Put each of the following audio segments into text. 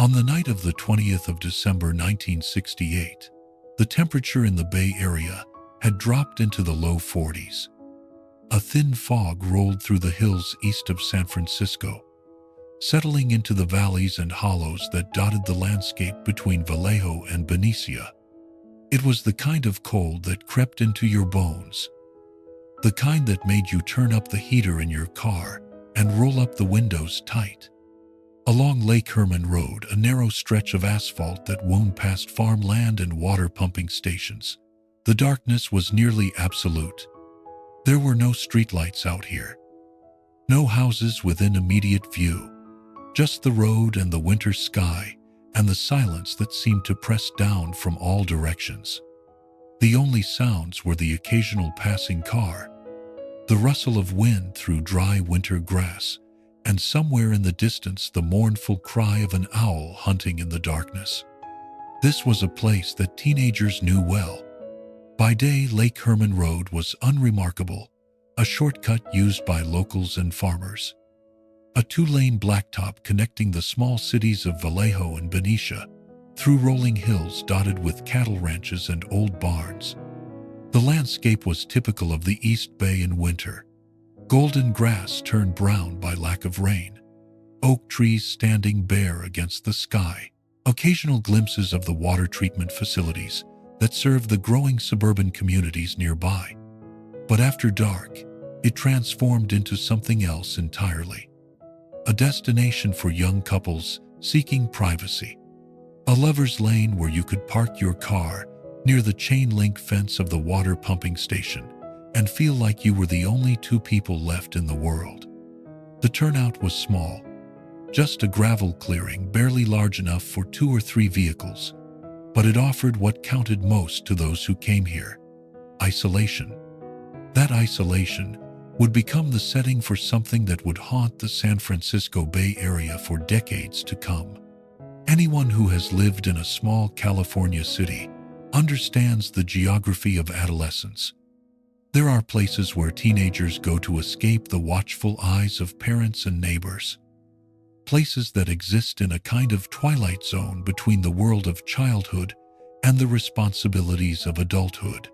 On the night of the 20th of December 1968, the temperature in the Bay Area had dropped into the low 40s. A thin fog rolled through the hills east of San Francisco, settling into the valleys and hollows that dotted the landscape between Vallejo and Benicia. It was the kind of cold that crept into your bones, the kind that made you turn up the heater in your car and roll up the windows tight. Along Lake Herman Road, a narrow stretch of asphalt that wound past farmland and water pumping stations, the darkness was nearly absolute. There were no streetlights out here, no houses within immediate view, just the road and the winter sky and the silence that seemed to press down from all directions. The only sounds were the occasional passing car, the rustle of wind through dry winter grass, and somewhere in the distance the mournful cry of an owl hunting in the darkness. This was a place that teenagers knew well. By day, Lake Herman Road was unremarkable, a shortcut used by locals and farmers. A two-lane blacktop connecting the small cities of Vallejo and Benicia, through rolling hills dotted with cattle ranches and old barns. The landscape was typical of the East Bay in winter. Golden grass turned brown by lack of rain, oak trees standing bare against the sky, occasional glimpses of the water treatment facilities that served the growing suburban communities nearby. But after dark, it transformed into something else entirely. A destination for young couples seeking privacy. A lover's lane where you could park your car near the chain-link fence of the water pumping station and feel like you were the only two people left in the world. The turnout was small, just a gravel clearing barely large enough for 2 or 3 vehicles, but it offered what counted most to those who came here: isolation. That isolation would become the setting for something that would haunt the San Francisco Bay Area for decades to come. Anyone who has lived in a small California city understands the geography of adolescence. There are places where teenagers go to escape the watchful eyes of parents and neighbors. Places that exist in a kind of twilight zone between the world of childhood and the responsibilities of adulthood.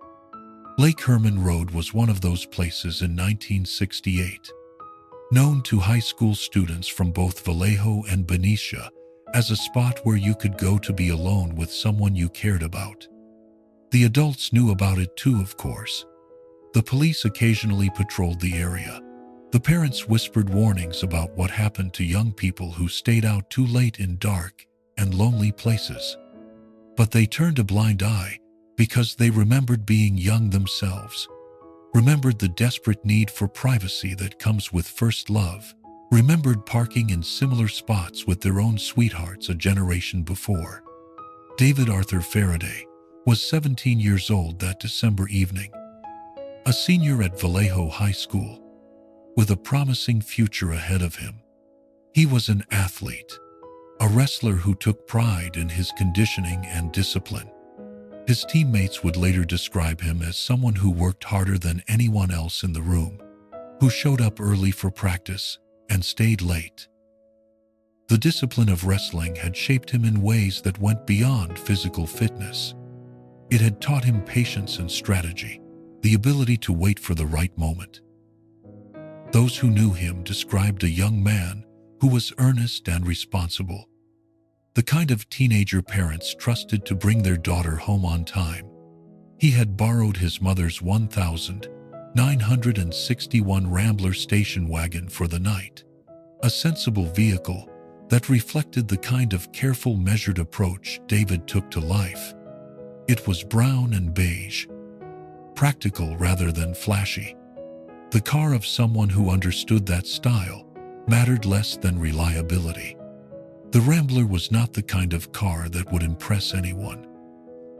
Lake Herman Road was one of those places in 1968, known to high school students from both Vallejo and Benicia as a spot where you could go to be alone with someone you cared about. The adults knew about it too, of course. The police occasionally patrolled the area. The parents whispered warnings about what happened to young people who stayed out too late in dark and lonely places. But they turned a blind eye because they remembered being young themselves, remembered the desperate need for privacy that comes with first love, remembered parking in similar spots with their own sweethearts a generation before. David Arthur Faraday was 17 years old that December evening, a senior at Vallejo High School, with a promising future ahead of him. He was an athlete, a wrestler who took pride in his conditioning and discipline. His teammates would later describe him as someone who worked harder than anyone else in the room, who showed up early for practice and stayed late. The discipline of wrestling had shaped him in ways that went beyond physical fitness. It had taught him patience and strategy, the ability to wait for the right moment. Those who knew him described a young man who was earnest and responsible, the kind of teenager parents trusted to bring their daughter home on time. He had borrowed his mother's 1961 Rambler station wagon for the night, a sensible vehicle that reflected the kind of careful, measured approach David took to life. It was brown and beige, practical rather than flashy. The car of someone who understood that style mattered less than reliability. The Rambler was not the kind of car that would impress anyone.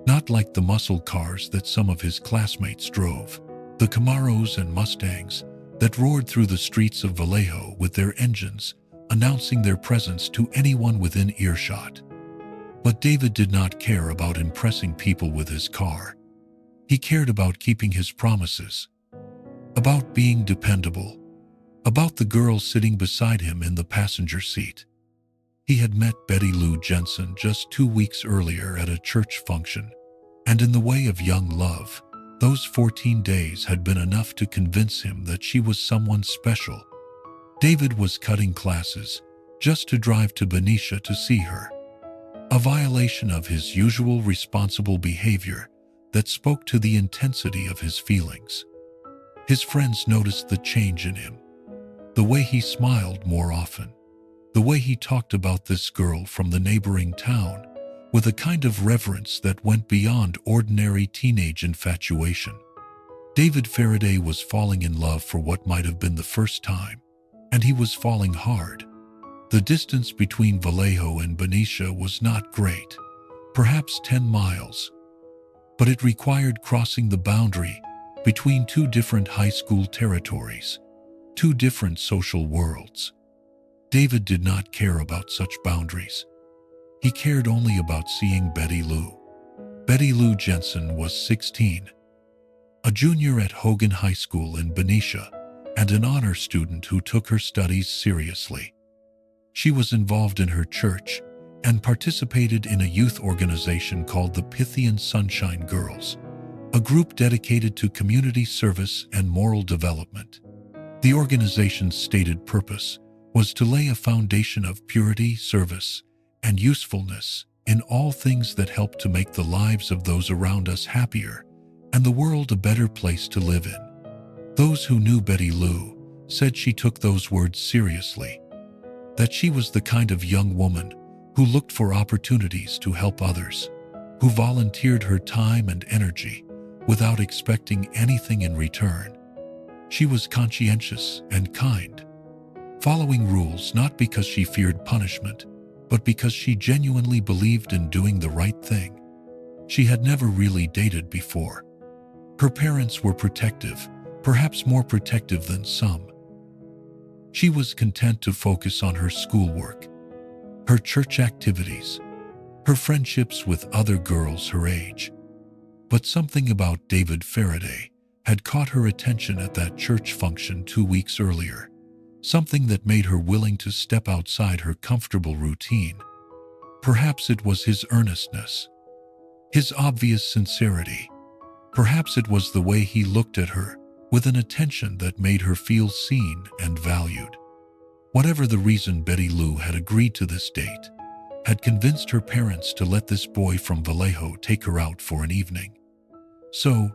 Not like the muscle cars that some of his classmates drove, the Camaros and Mustangs that roared through the streets of Vallejo with their engines announcing their presence to anyone within earshot. But David did not care about impressing people with his car. He cared about keeping his promises, about being dependable, about the girl sitting beside him in the passenger seat. He had met Betty Lou Jensen just 2 weeks earlier at a church function, and in the way of young love, those 14 days had been enough to convince him that she was someone special. David was cutting classes just to drive to Benicia to see her, a violation of his usual responsible behavior that spoke to the intensity of his feelings. His friends noticed the change in him, the way he smiled more often, the way he talked about this girl from the neighboring town with a kind of reverence that went beyond ordinary teenage infatuation. David Faraday was falling in love for what might have been the first time, and he was falling hard. The distance between Vallejo and Benicia was not great, perhaps 10 miles, but it required crossing the boundary between two different high school territories, two different social worlds. David did not care about such boundaries. He cared only about seeing Betty Lou. Betty Lou Jensen was 16, a junior at Hogan High School in Benicia, and an honor student who took her studies seriously. She was involved in her church and participated in a youth organization called the Pythian Sunshine Girls, a group dedicated to community service and moral development. The organization's stated purpose was to lay a foundation of purity, service, and usefulness in all things that help to make the lives of those around us happier and the world a better place to live in. Those who knew Betty Lou said she took those words seriously, that she was the kind of young woman who looked for opportunities to help others, who volunteered her time and energy without expecting anything in return. She was conscientious and kind, following rules not because she feared punishment, but because she genuinely believed in doing the right thing. She had never really dated before. Her parents were protective, perhaps more protective than some. She was content to focus on her schoolwork, her church activities, her friendships with other girls her age. But something about David Faraday had caught her attention at that church function 2 weeks earlier, something that made her willing to step outside her comfortable routine. Perhaps it was his earnestness, his obvious sincerity. Perhaps it was the way he looked at her with an attention that made her feel seen and valued. Whatever the reason, Betty Lou had agreed to this date, had convinced her parents to let this boy from Vallejo take her out for an evening. So,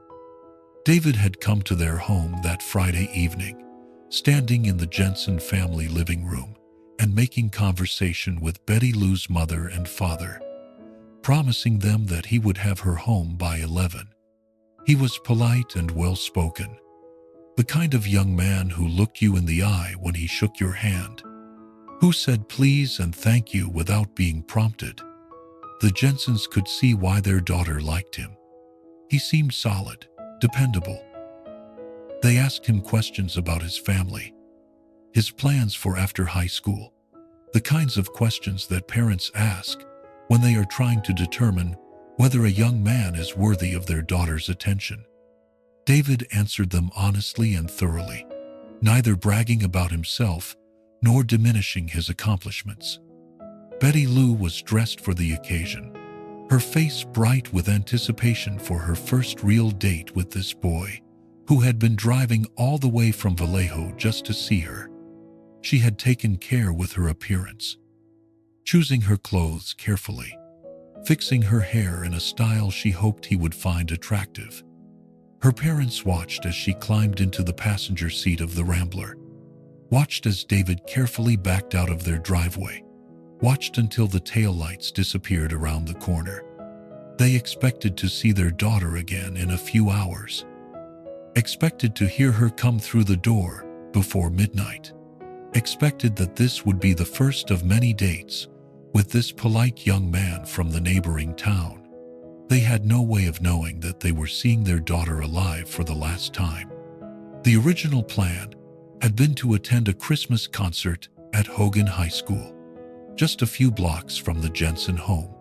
David had come to their home that Friday evening, standing in the Jensen family living room and making conversation with Betty Lou's mother and father, promising them that he would have her home by 11. He was polite and well-spoken, the kind of young man who looked you in the eye when he shook your hand, who said please and thank you without being prompted. The Jensens could see why their daughter liked him. He seemed solid, dependable. They asked him questions about his family, his plans for after high school, the kinds of questions that parents ask when they are trying to determine whether a young man is worthy of their daughter's attention. David answered them honestly and thoroughly, neither bragging about himself nor diminishing his accomplishments. Betty Lou was dressed for the occasion, her face bright with anticipation for her first real date with this boy, who had been driving all the way from Vallejo just to see her. She had taken care with her appearance, choosing her clothes carefully, fixing her hair in a style she hoped he would find attractive. Her parents watched as she climbed into the passenger seat of the Rambler, watched as David carefully backed out of their driveway, watched until the taillights disappeared around the corner. They expected to see their daughter again in a few hours, expected to hear her come through the door before midnight, expected that this would be the first of many dates with this polite young man from the neighboring town. They had no way of knowing that they were seeing their daughter alive for the last time. The original plan had been to attend a Christmas concert at Hogan High School, just a few blocks from the Jensen home.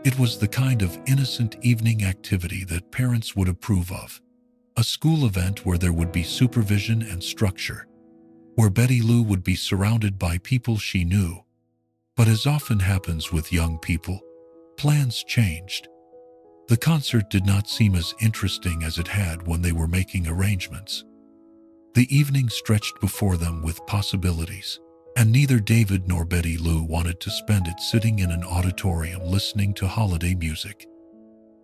It was the kind of innocent evening activity that parents would approve of, a school event where there would be supervision and structure, where Betty Lou would be surrounded by people she knew, But as often happens with young people, plans changed. The concert did not seem as interesting as it had when they were making arrangements. The evening stretched before them with possibilities, and neither David nor Betty Lou wanted to spend it sitting in an auditorium listening to holiday music.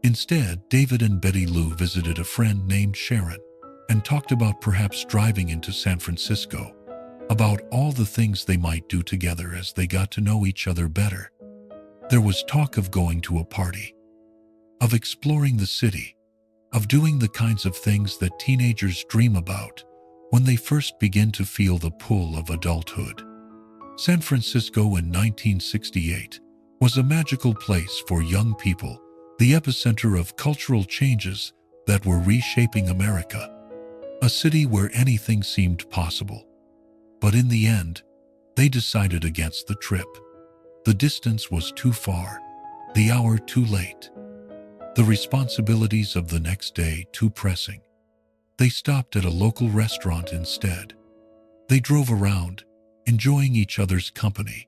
Instead, David and Betty Lou visited a friend named Sharon and talked about perhaps driving into San Francisco, about all the things they might do together as they got to know each other better. There was talk of going to a party, of exploring the city, of doing the kinds of things that teenagers dream about when they first begin to feel the pull of adulthood. San Francisco in 1968 was a magical place for young people, the epicenter of cultural changes that were reshaping America, a city where anything seemed possible. But in the end, they decided against the trip. The distance was too far, the hour too late, the responsibilities of the next day too pressing. They stopped at a local restaurant instead. They drove around, enjoying each other's company,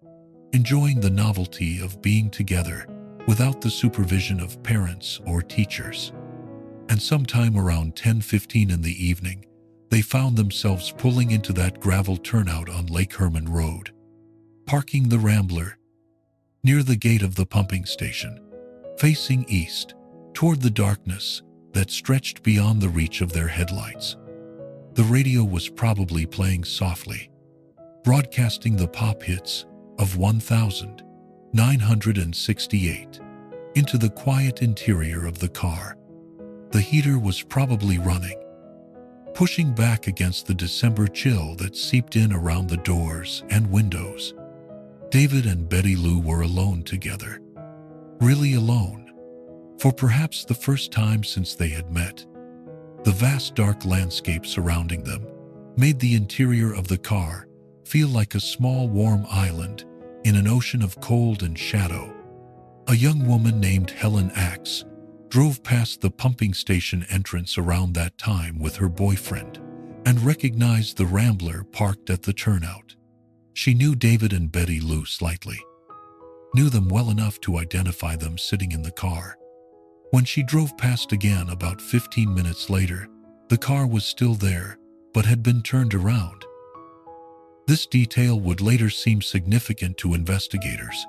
enjoying the novelty of being together without the supervision of parents or teachers. And sometime around 10:15 in the evening, they found themselves pulling into that gravel turnout on Lake Herman Road, parking the Rambler near the gate of the pumping station, facing east toward the darkness that stretched beyond the reach of their headlights. The radio was probably playing softly, broadcasting the pop hits of 1968 into the quiet interior of the car. The heater was probably running, pushing back against the December chill that seeped in around the doors and windows. David and Betty Lou were alone together, really alone, for perhaps the first time since they had met. The vast dark landscape surrounding them made the interior of the car feel like a small warm island in an ocean of cold and shadow. A young woman named Helen Axe drove past the pumping station entrance around that time with her boyfriend and recognized the Rambler parked at the turnout. She knew David and Betty Lou slightly, knew them well enough to identify them sitting in the car. When she drove past again about 15 minutes later, the car was still there, but had been turned around. This detail would later seem significant to investigators,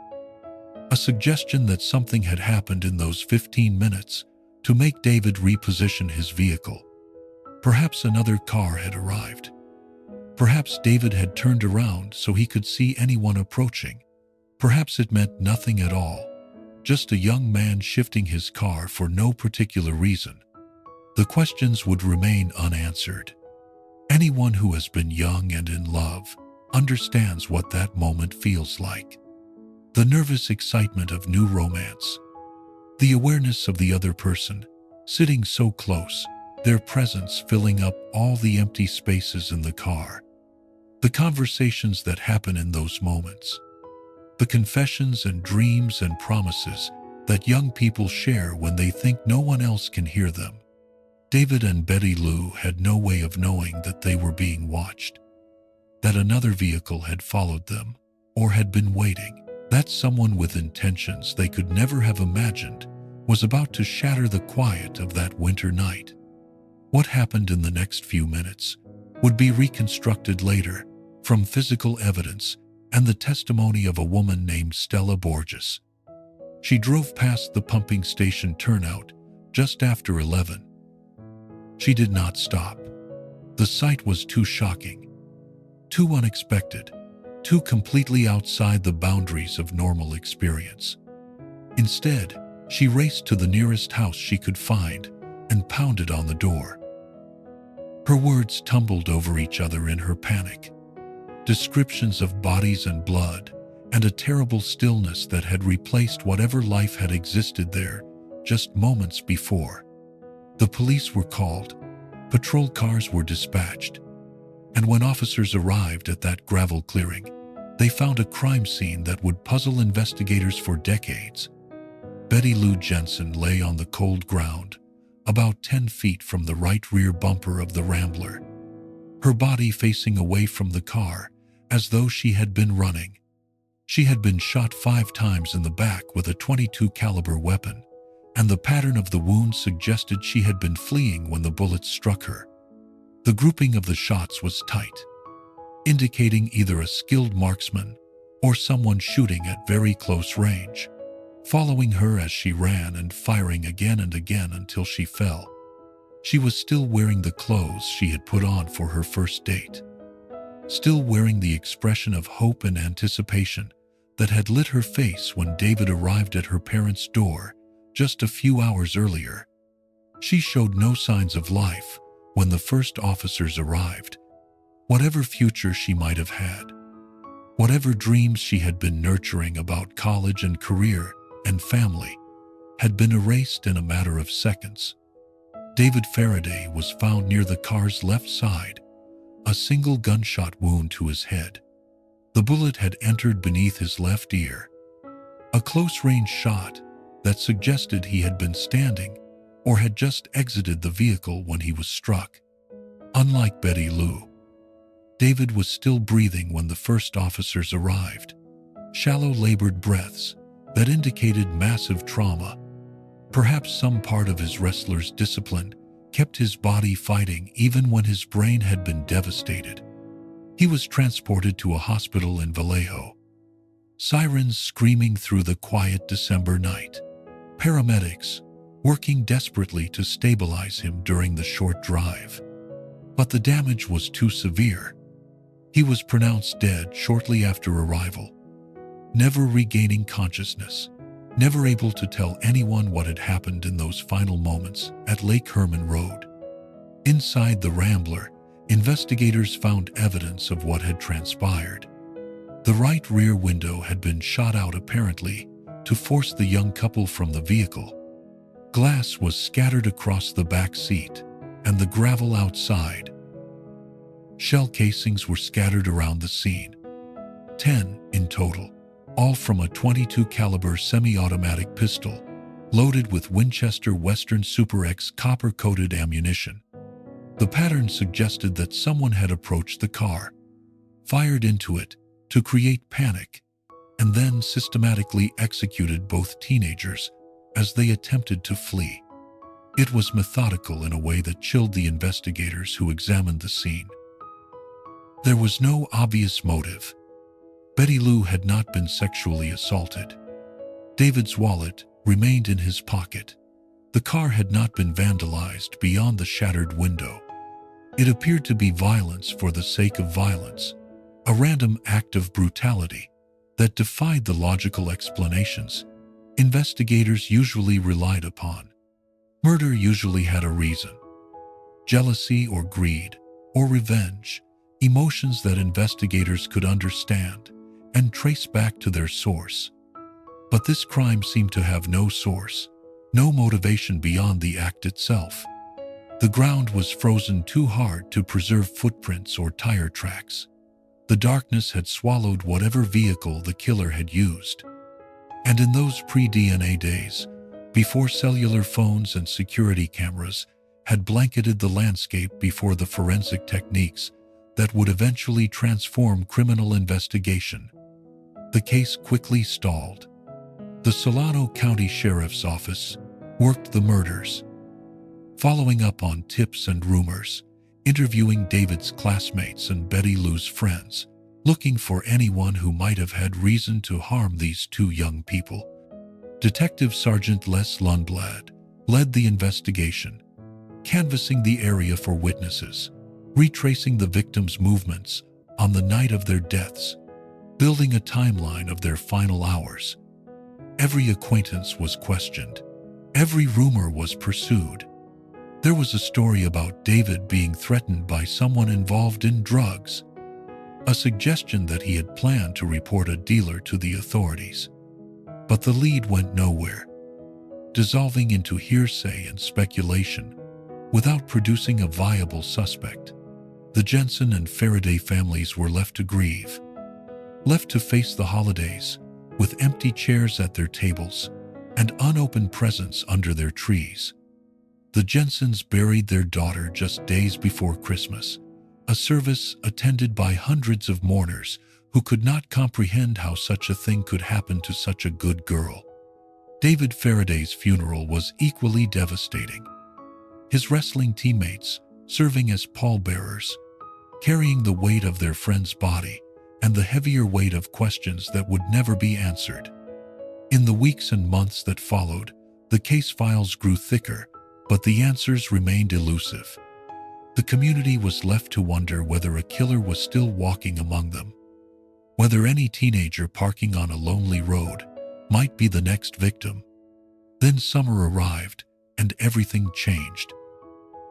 a suggestion that something had happened in those 15 minutes to make David reposition his vehicle. Perhaps another car had arrived. Perhaps David had turned around so he could see anyone approaching. Perhaps it meant nothing at all, just a young man shifting his car for no particular reason. The questions would remain unanswered. Anyone who has been young and in love understands what that moment feels like. The nervous excitement of new romance. The awareness of the other person, sitting so close, their presence filling up all the empty spaces in the car. The conversations that happen in those moments. The confessions and dreams and promises that young people share when they think no one else can hear them. David and Betty Lou had no way of knowing that they were being watched, that another vehicle had followed them, or had been waiting, that someone with intentions they could never have imagined was about to shatter the quiet of that winter night. What happened in the next few minutes would be reconstructed later from physical evidence and the testimony of a woman named Stella Borges. She drove past the pumping station turnout just after 11. She did not stop. The sight was too shocking, too unexpected, too completely outside the boundaries of normal experience. Instead, she raced to the nearest house she could find and pounded on the door. Her words tumbled over each other in her panic. Descriptions of bodies and blood, and a terrible stillness that had replaced whatever life had existed there just moments before. The police were called, patrol cars were dispatched, and when officers arrived at that gravel clearing, they found a crime scene that would puzzle investigators for decades. Betty Lou Jensen lay on the cold ground, about 10 feet from the right rear bumper of the Rambler, her body facing away from the car as though she had been running. She had been shot 5 times in the back with a .22 caliber weapon, and the pattern of the wounds suggested she had been fleeing when the bullets struck her. The grouping of the shots was tight, indicating either a skilled marksman or someone shooting at very close range, following her as she ran and firing again and again until she fell. She was still wearing the clothes she had put on for her first date, still wearing the expression of hope and anticipation that had lit her face when David arrived at her parents' door just a few hours earlier. She showed no signs of life when the first officers arrived. Whatever future she might have had, whatever dreams she had been nurturing about college and career and family, had been erased in a matter of seconds. David Faraday was found near the car's left side, a single gunshot wound to his head. The bullet had entered beneath his left ear, a close-range shot that suggested he had been standing or had just exited the vehicle when he was struck. Unlike Betty Lou, David was still breathing when the first officers arrived, shallow, labored breaths that indicated massive trauma. Perhaps some part of his wrestler's discipline kept his body fighting even when his brain had been devastated. He was transported to a hospital in Vallejo, sirens screaming through the quiet December night, paramedics working desperately to stabilize him during the short drive. But the damage was too severe. He was pronounced dead shortly after arrival, never regaining consciousness, never able to tell anyone what had happened in those final moments at Lake Herman Road. Inside the Rambler, investigators found evidence of what had transpired. The right rear window had been shot out, apparently to force the young couple from the vehicle. Glass was scattered across the back seat and the gravel outside. Shell casings were scattered around the scene, 10 in total, all from a .22 caliber semi-automatic pistol loaded with Winchester Western Super X copper-coated ammunition. The pattern suggested that someone had approached the car, fired into it to create panic, and then systematically executed both teenagers as they attempted to flee. It was methodical in a way that chilled the investigators who examined the scene. There was no obvious motive. Betty Lou had not been sexually assaulted. David's wallet remained in his pocket. The car had not been vandalized beyond the shattered window. It appeared to be violence for the sake of violence, a random act of brutality that defied the logical explanations investigators usually relied upon. Murder usually had a reason: jealousy or greed or revenge, emotions that investigators could understand and trace back to their source. But this crime seemed to have no source, no motivation beyond the act itself. The ground was frozen too hard to preserve footprints or tire tracks. The darkness had swallowed whatever vehicle the killer had used. And in those pre-DNA days, before cellular phones and security cameras had blanketed the landscape before the forensic techniques that would eventually transform criminal investigation, the case quickly stalled. The Solano County Sheriff's Office worked the murders, following up on tips and rumors, interviewing David's classmates and Betty Lou's friends, looking for anyone who might have had reason to harm these two young people. Detective Sergeant Les Lundblad led the investigation, canvassing the area for witnesses, retracing the victims' movements on the night of their deaths, building a timeline of their final hours. Every acquaintance was questioned. Every rumor was pursued. There was a story about David being threatened by someone involved in drugs, a suggestion that he had planned to report a dealer to the authorities. But the lead went nowhere, dissolving into hearsay and speculation without producing a viable suspect. The Jensen and Faraday families were left to grieve, left to face the holidays with empty chairs at their tables and unopened presents under their trees. The Jensens buried their daughter just days before Christmas, a service attended by hundreds of mourners who could not comprehend how such a thing could happen to such a good girl. David Faraday's funeral was equally devastating. His wrestling teammates, serving as pallbearers, carrying the weight of their friend's body and the heavier weight of questions that would never be answered. In the weeks and months that followed, the case files grew thicker, but the answers remained elusive. The community was left to wonder whether a killer was still walking among them, whether any teenager parking on a lonely road might be the next victim. Then summer arrived, and everything changed.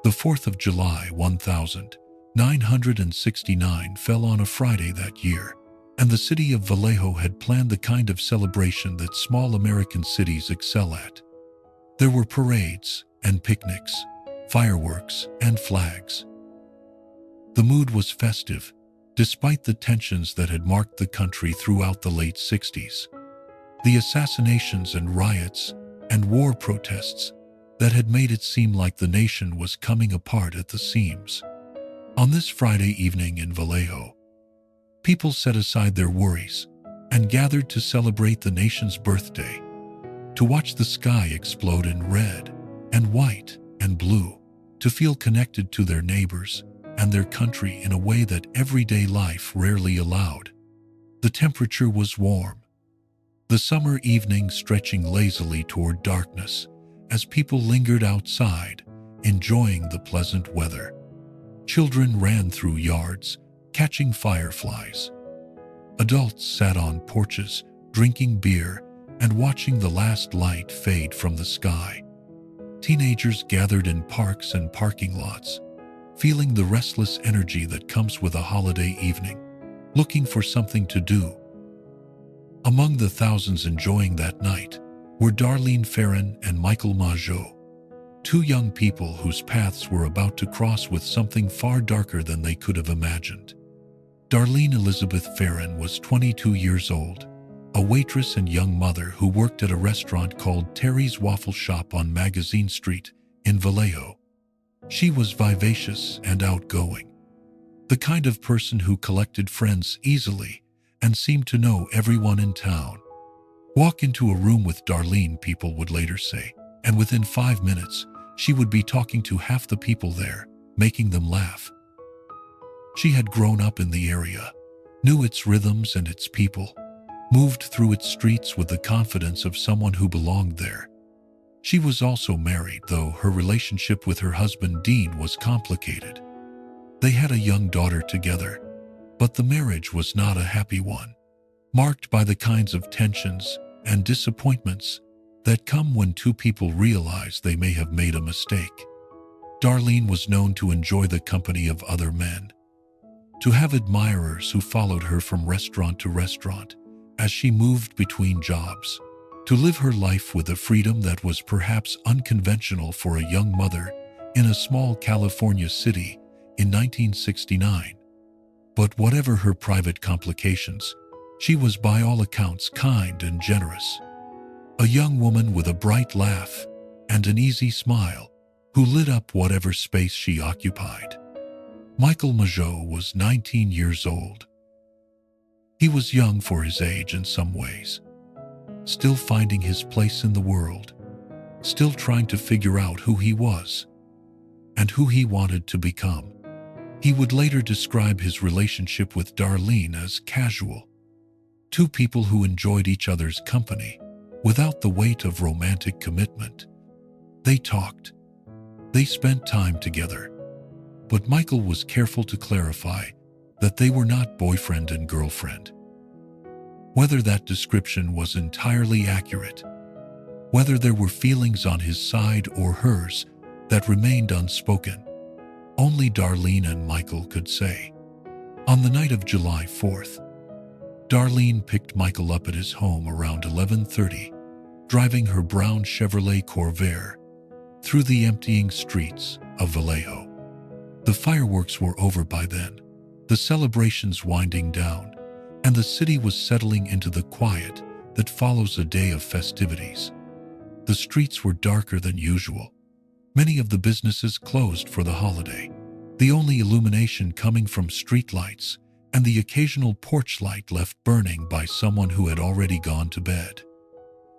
The 4th of July 1969 fell on a Friday that year, and the city of Vallejo had planned the kind of celebration that small American cities excel at. There were parades and picnics, fireworks and flags. The mood was festive, despite the tensions that had marked the country throughout the late 60s. The assassinations and riots and war protests that had made it seem like the nation was coming apart at the seams. On this Friday evening in Vallejo, people set aside their worries and gathered to celebrate the nation's birthday, to watch the sky explode in red and white and blue, to feel connected to their neighbors and their country in a way that everyday life rarely allowed. The temperature was warm, the summer evening stretching lazily toward darkness as people lingered outside, enjoying the pleasant weather. Children ran through yards, catching fireflies. Adults sat on porches, drinking beer and watching the last light fade from the sky. Teenagers gathered in parks and parking lots, feeling the restless energy that comes with a holiday evening, looking for something to do. Among the thousands enjoying that night were Darlene Ferrin and Michael Mageau, two young people whose paths were about to cross with something far darker than they could have imagined. Darlene Elizabeth Ferrin was 22 years old, a waitress and young mother who worked at a restaurant called Terry's Waffle Shop on Magazine Street in Vallejo. She was vivacious and outgoing, the kind of person who collected friends easily and seemed to know everyone in town. Walk into a room with Darlene, people would later say, and within 5 minutes, she would be talking to half the people there, making them laugh. She had grown up in the area, knew its rhythms and its people, moved through its streets with the confidence of someone who belonged there. She was also married, though her relationship with her husband Dean was complicated. They had a young daughter together, but the marriage was not a happy one, marked by the kinds of tensions and disappointments that come when two people realize they may have made a mistake. Darlene was known to enjoy the company of other men, to have admirers who followed her from restaurant to restaurant as she moved between jobs, to live her life with a freedom that was perhaps unconventional for a young mother in a small California city in 1969. But whatever her private complications, she was by all accounts kind and generous. A young woman with a bright laugh and an easy smile who lit up whatever space she occupied. Michael Mageau was 19 years old. He was young for his age in some ways, still finding his place in the world, still trying to figure out who he was and who he wanted to become. He would later describe his relationship with Darlene as casual, two people who enjoyed each other's company without the weight of romantic commitment. They talked, they spent time together, but Michael was careful to clarify that they were not boyfriend and girlfriend. Whether that description was entirely accurate, whether there were feelings on his side or hers that remained unspoken, only Darlene and Michael could say. On the night of July 4th, Darlene picked Michael up at his home around 11:30, driving her brown Chevrolet Corvair through the emptying streets of Vallejo. The fireworks were over by then, the celebrations winding down, and the city was settling into the quiet that follows a day of festivities. The streets were darker than usual. Many of the businesses closed for the holiday, the only illumination coming from streetlights and the occasional porch light left burning by someone who had already gone to bed.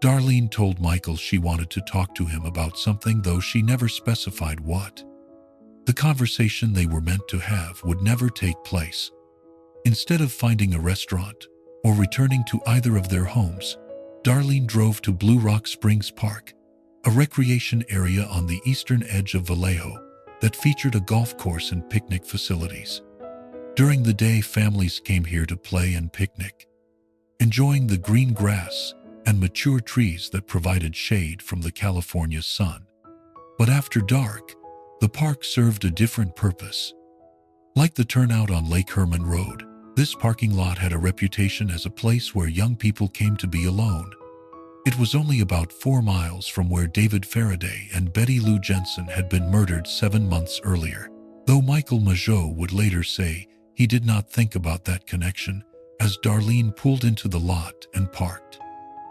Darlene told Michael she wanted to talk to him about something, though she never specified what. The conversation they were meant to have would never take place. Instead of finding a restaurant or returning to either of their homes, Darlene drove to Blue Rock Springs Park, a recreation area on the eastern edge of Vallejo that featured a golf course and picnic facilities. During the day, families came here to play and picnic, enjoying the green grass and mature trees that provided shade from the California sun. But after dark, the park served a different purpose. Like the turnout on Lake Herman Road, this parking lot had a reputation as a place where young people came to be alone. It was only about 4 miles from where David Faraday and Betty Lou Jensen had been murdered 7 months earlier, though Michael Majot would later say he did not think about that connection as Darlene pulled into the lot and parked.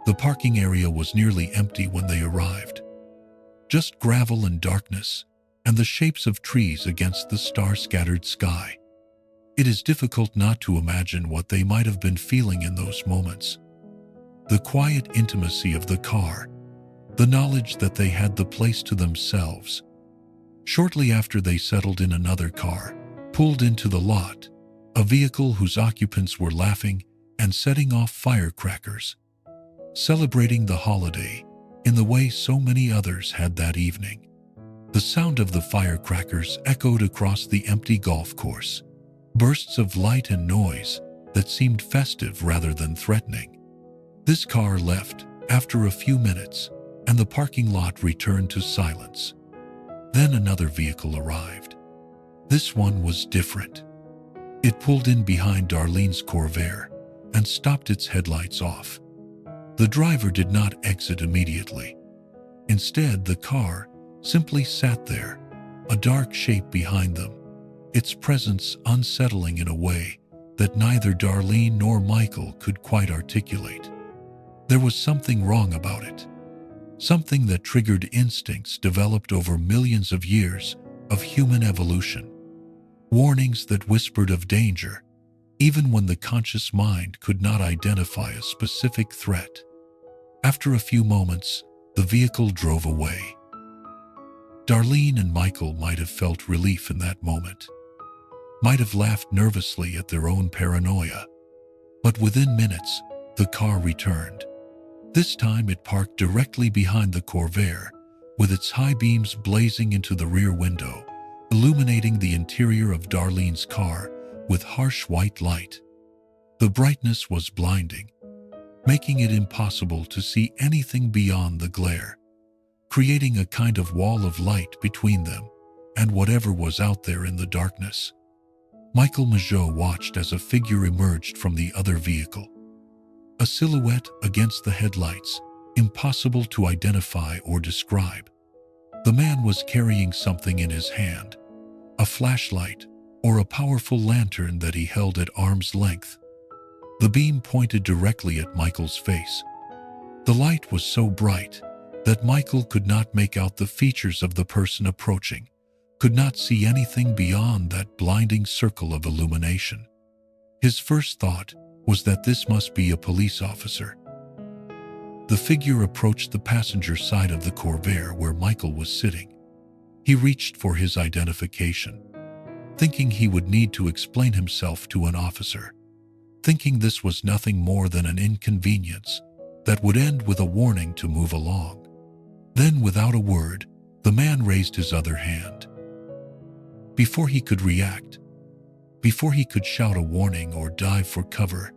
The parking area was nearly empty when they arrived. Just gravel and darkness, and the shapes of trees against the star-scattered sky. It is difficult not to imagine what they might have been feeling in those moments. The quiet intimacy of the car, the knowledge that they had the place to themselves. Shortly after, they settled in another car, pulled into the lot, a vehicle whose occupants were laughing and setting off firecrackers, celebrating the holiday in the way so many others had that evening. The sound of the firecrackers echoed across the empty golf course, bursts of light and noise that seemed festive rather than threatening. This car left after a few minutes, and the parking lot returned to silence. Then another vehicle arrived. This one was different. It pulled in behind Darlene's Corvair and stopped its headlights off. The driver did not exit immediately. Instead, the car simply sat there, a dark shape behind them, its presence unsettling in a way that neither Darlene nor Michael could quite articulate. There was something wrong about it, something that triggered instincts developed over millions of years of human evolution, warnings that whispered of danger, even when the conscious mind could not identify a specific threat. After a few moments, the vehicle drove away. Darlene and Michael might have felt relief in that moment, might have laughed nervously at their own paranoia, but within minutes, the car returned. This time it parked directly behind the Corvair, with its high beams blazing into the rear window, illuminating the interior of Darlene's car with harsh white light. The brightness was blinding, making it impossible to see anything beyond the glare, creating a kind of wall of light between them and whatever was out there in the darkness. Michael Majot watched as a figure emerged from the other vehicle. A silhouette against the headlights, impossible to identify or describe. The man was carrying something in his hand, a flashlight or a powerful lantern that he held at arm's length. The beam pointed directly at Michael's face. The light was so bright that Michael could not make out the features of the person approaching, could not see anything beyond that blinding circle of illumination. His first thought was that this must be a police officer. The figure approached the passenger side of the Corvair where Michael was sitting. He reached for his identification, thinking he would need to explain himself to an officer, thinking this was nothing more than an inconvenience that would end with a warning to move along. Then, without a word, the man raised his other hand. Before he could react, before he could shout a warning or dive for cover,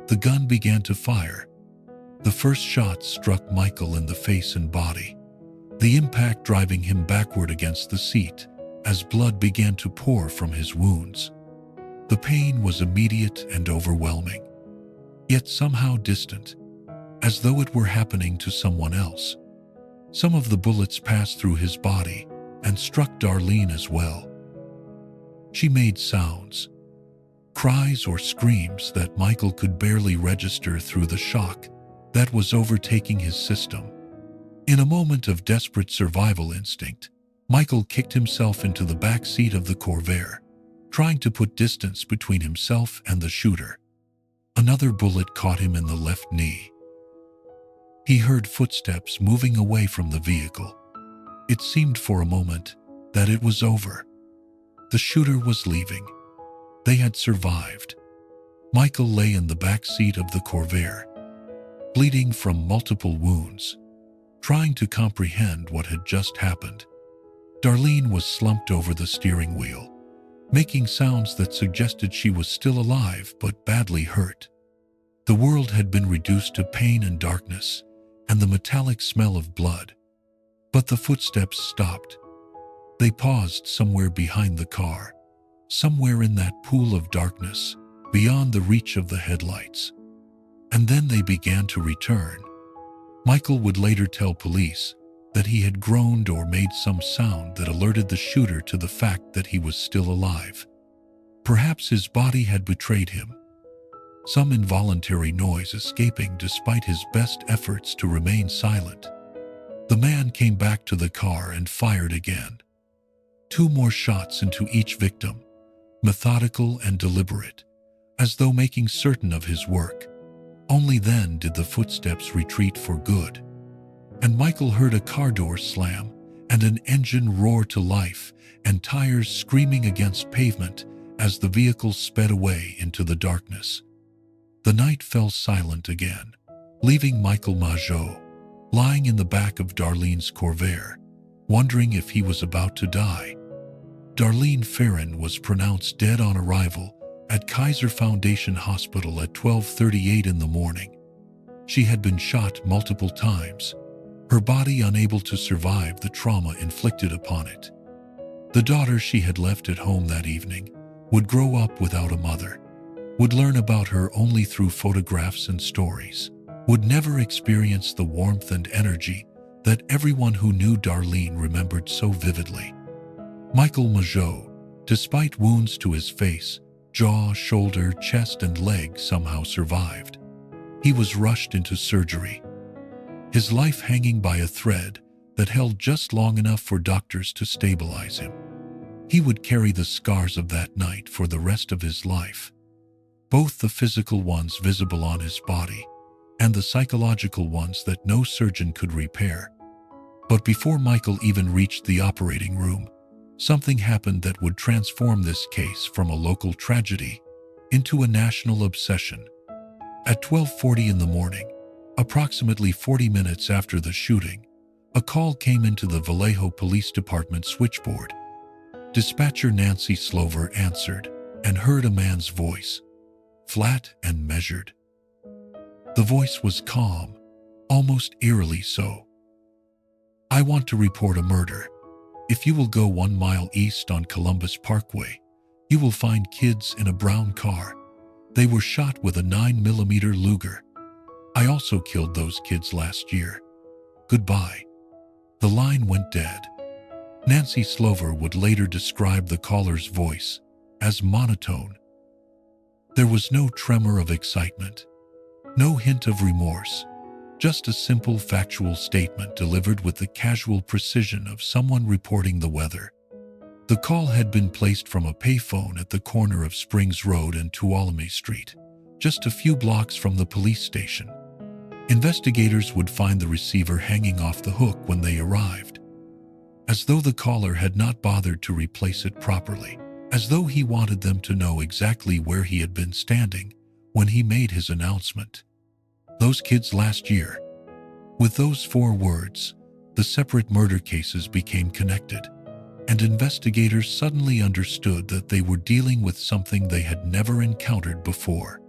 the gun began to fire. The first shot struck Michael in the face and body, the impact driving him backward against the seat as blood began to pour from his wounds. The pain was immediate and overwhelming, yet somehow distant, as though it were happening to someone else. Some of the bullets passed through his body and struck Darlene as well. She made sounds, cries or screams that Michael could barely register through the shock that was overtaking his system. In a moment of desperate survival instinct, Michael kicked himself into the back seat of the Corvair, trying to put distance between himself and the shooter. Another bullet caught him in the left knee. He heard footsteps moving away from the vehicle. It seemed for a moment that it was over. The shooter was leaving. They had survived. Michael lay in the back seat of the Corvair, bleeding from multiple wounds, trying to comprehend what had just happened. Darlene was slumped over the steering wheel, making sounds that suggested she was still alive but badly hurt. The world had been reduced to pain and darkness, and the metallic smell of blood. But the footsteps stopped. They paused somewhere behind the car, somewhere in that pool of darkness, beyond the reach of the headlights. And then they began to return. Michael would later tell police that he had groaned or made some sound that alerted the shooter to the fact that he was still alive. Perhaps his body had betrayed him. Some involuntary noise escaping despite his best efforts to remain silent. The man came back to the car and fired again. 2 more shots into each victim, methodical and deliberate, as though making certain of his work. Only then did the footsteps retreat for good. And Michael heard a car door slam and an engine roar to life and tires screaming against pavement as the vehicle sped away into the darkness. The night fell silent again, leaving Michael Mageau lying in the back of Darlene's Corvair, wondering if he was about to die. Darlene Ferrin was pronounced dead on arrival at Kaiser Foundation Hospital at 12:38 in the morning. She had been shot multiple times, her body unable to survive the trauma inflicted upon it. The daughter she had left at home that evening would grow up without a mother, would learn about her only through photographs and stories, would never experience the warmth and energy that everyone who knew Darlene remembered so vividly. Michael Mageau, despite wounds to his face, jaw, shoulder, chest, and leg, somehow survived. He was rushed into surgery, his life hanging by a thread that held just long enough for doctors to stabilize him. He would carry the scars of that night for the rest of his life, both the physical ones visible on his body and the psychological ones that no surgeon could repair. But before Michael even reached the operating room, something happened that would transform this case from a local tragedy into a national obsession. At 12:40 in the morning, approximately 40 minutes after the shooting, a call came into the Vallejo Police Department switchboard. Dispatcher Nancy Slover answered and heard a man's voice, flat and measured. The voice was calm, almost eerily so. "I want to report a murder. If you will go 1 mile east on Columbus Parkway, you will find kids in a brown car. They were shot with a 9mm Luger. I also killed those kids last year. Goodbye." The line went dead. Nancy Slover would later describe the caller's voice as monotone. There was no tremor of excitement, no hint of remorse, just a simple factual statement delivered with the casual precision of someone reporting the weather. The call had been placed from a payphone at the corner of Springs Road and Tuolumne Street, just a few blocks from the police station. Investigators would find the receiver hanging off the hook when they arrived, as though the caller had not bothered to replace it properly, as though he wanted them to know exactly where he had been standing when he made his announcement. "Those kids last year." With those 4 words, the separate murder cases became connected, and investigators suddenly understood that they were dealing with something they had never encountered before.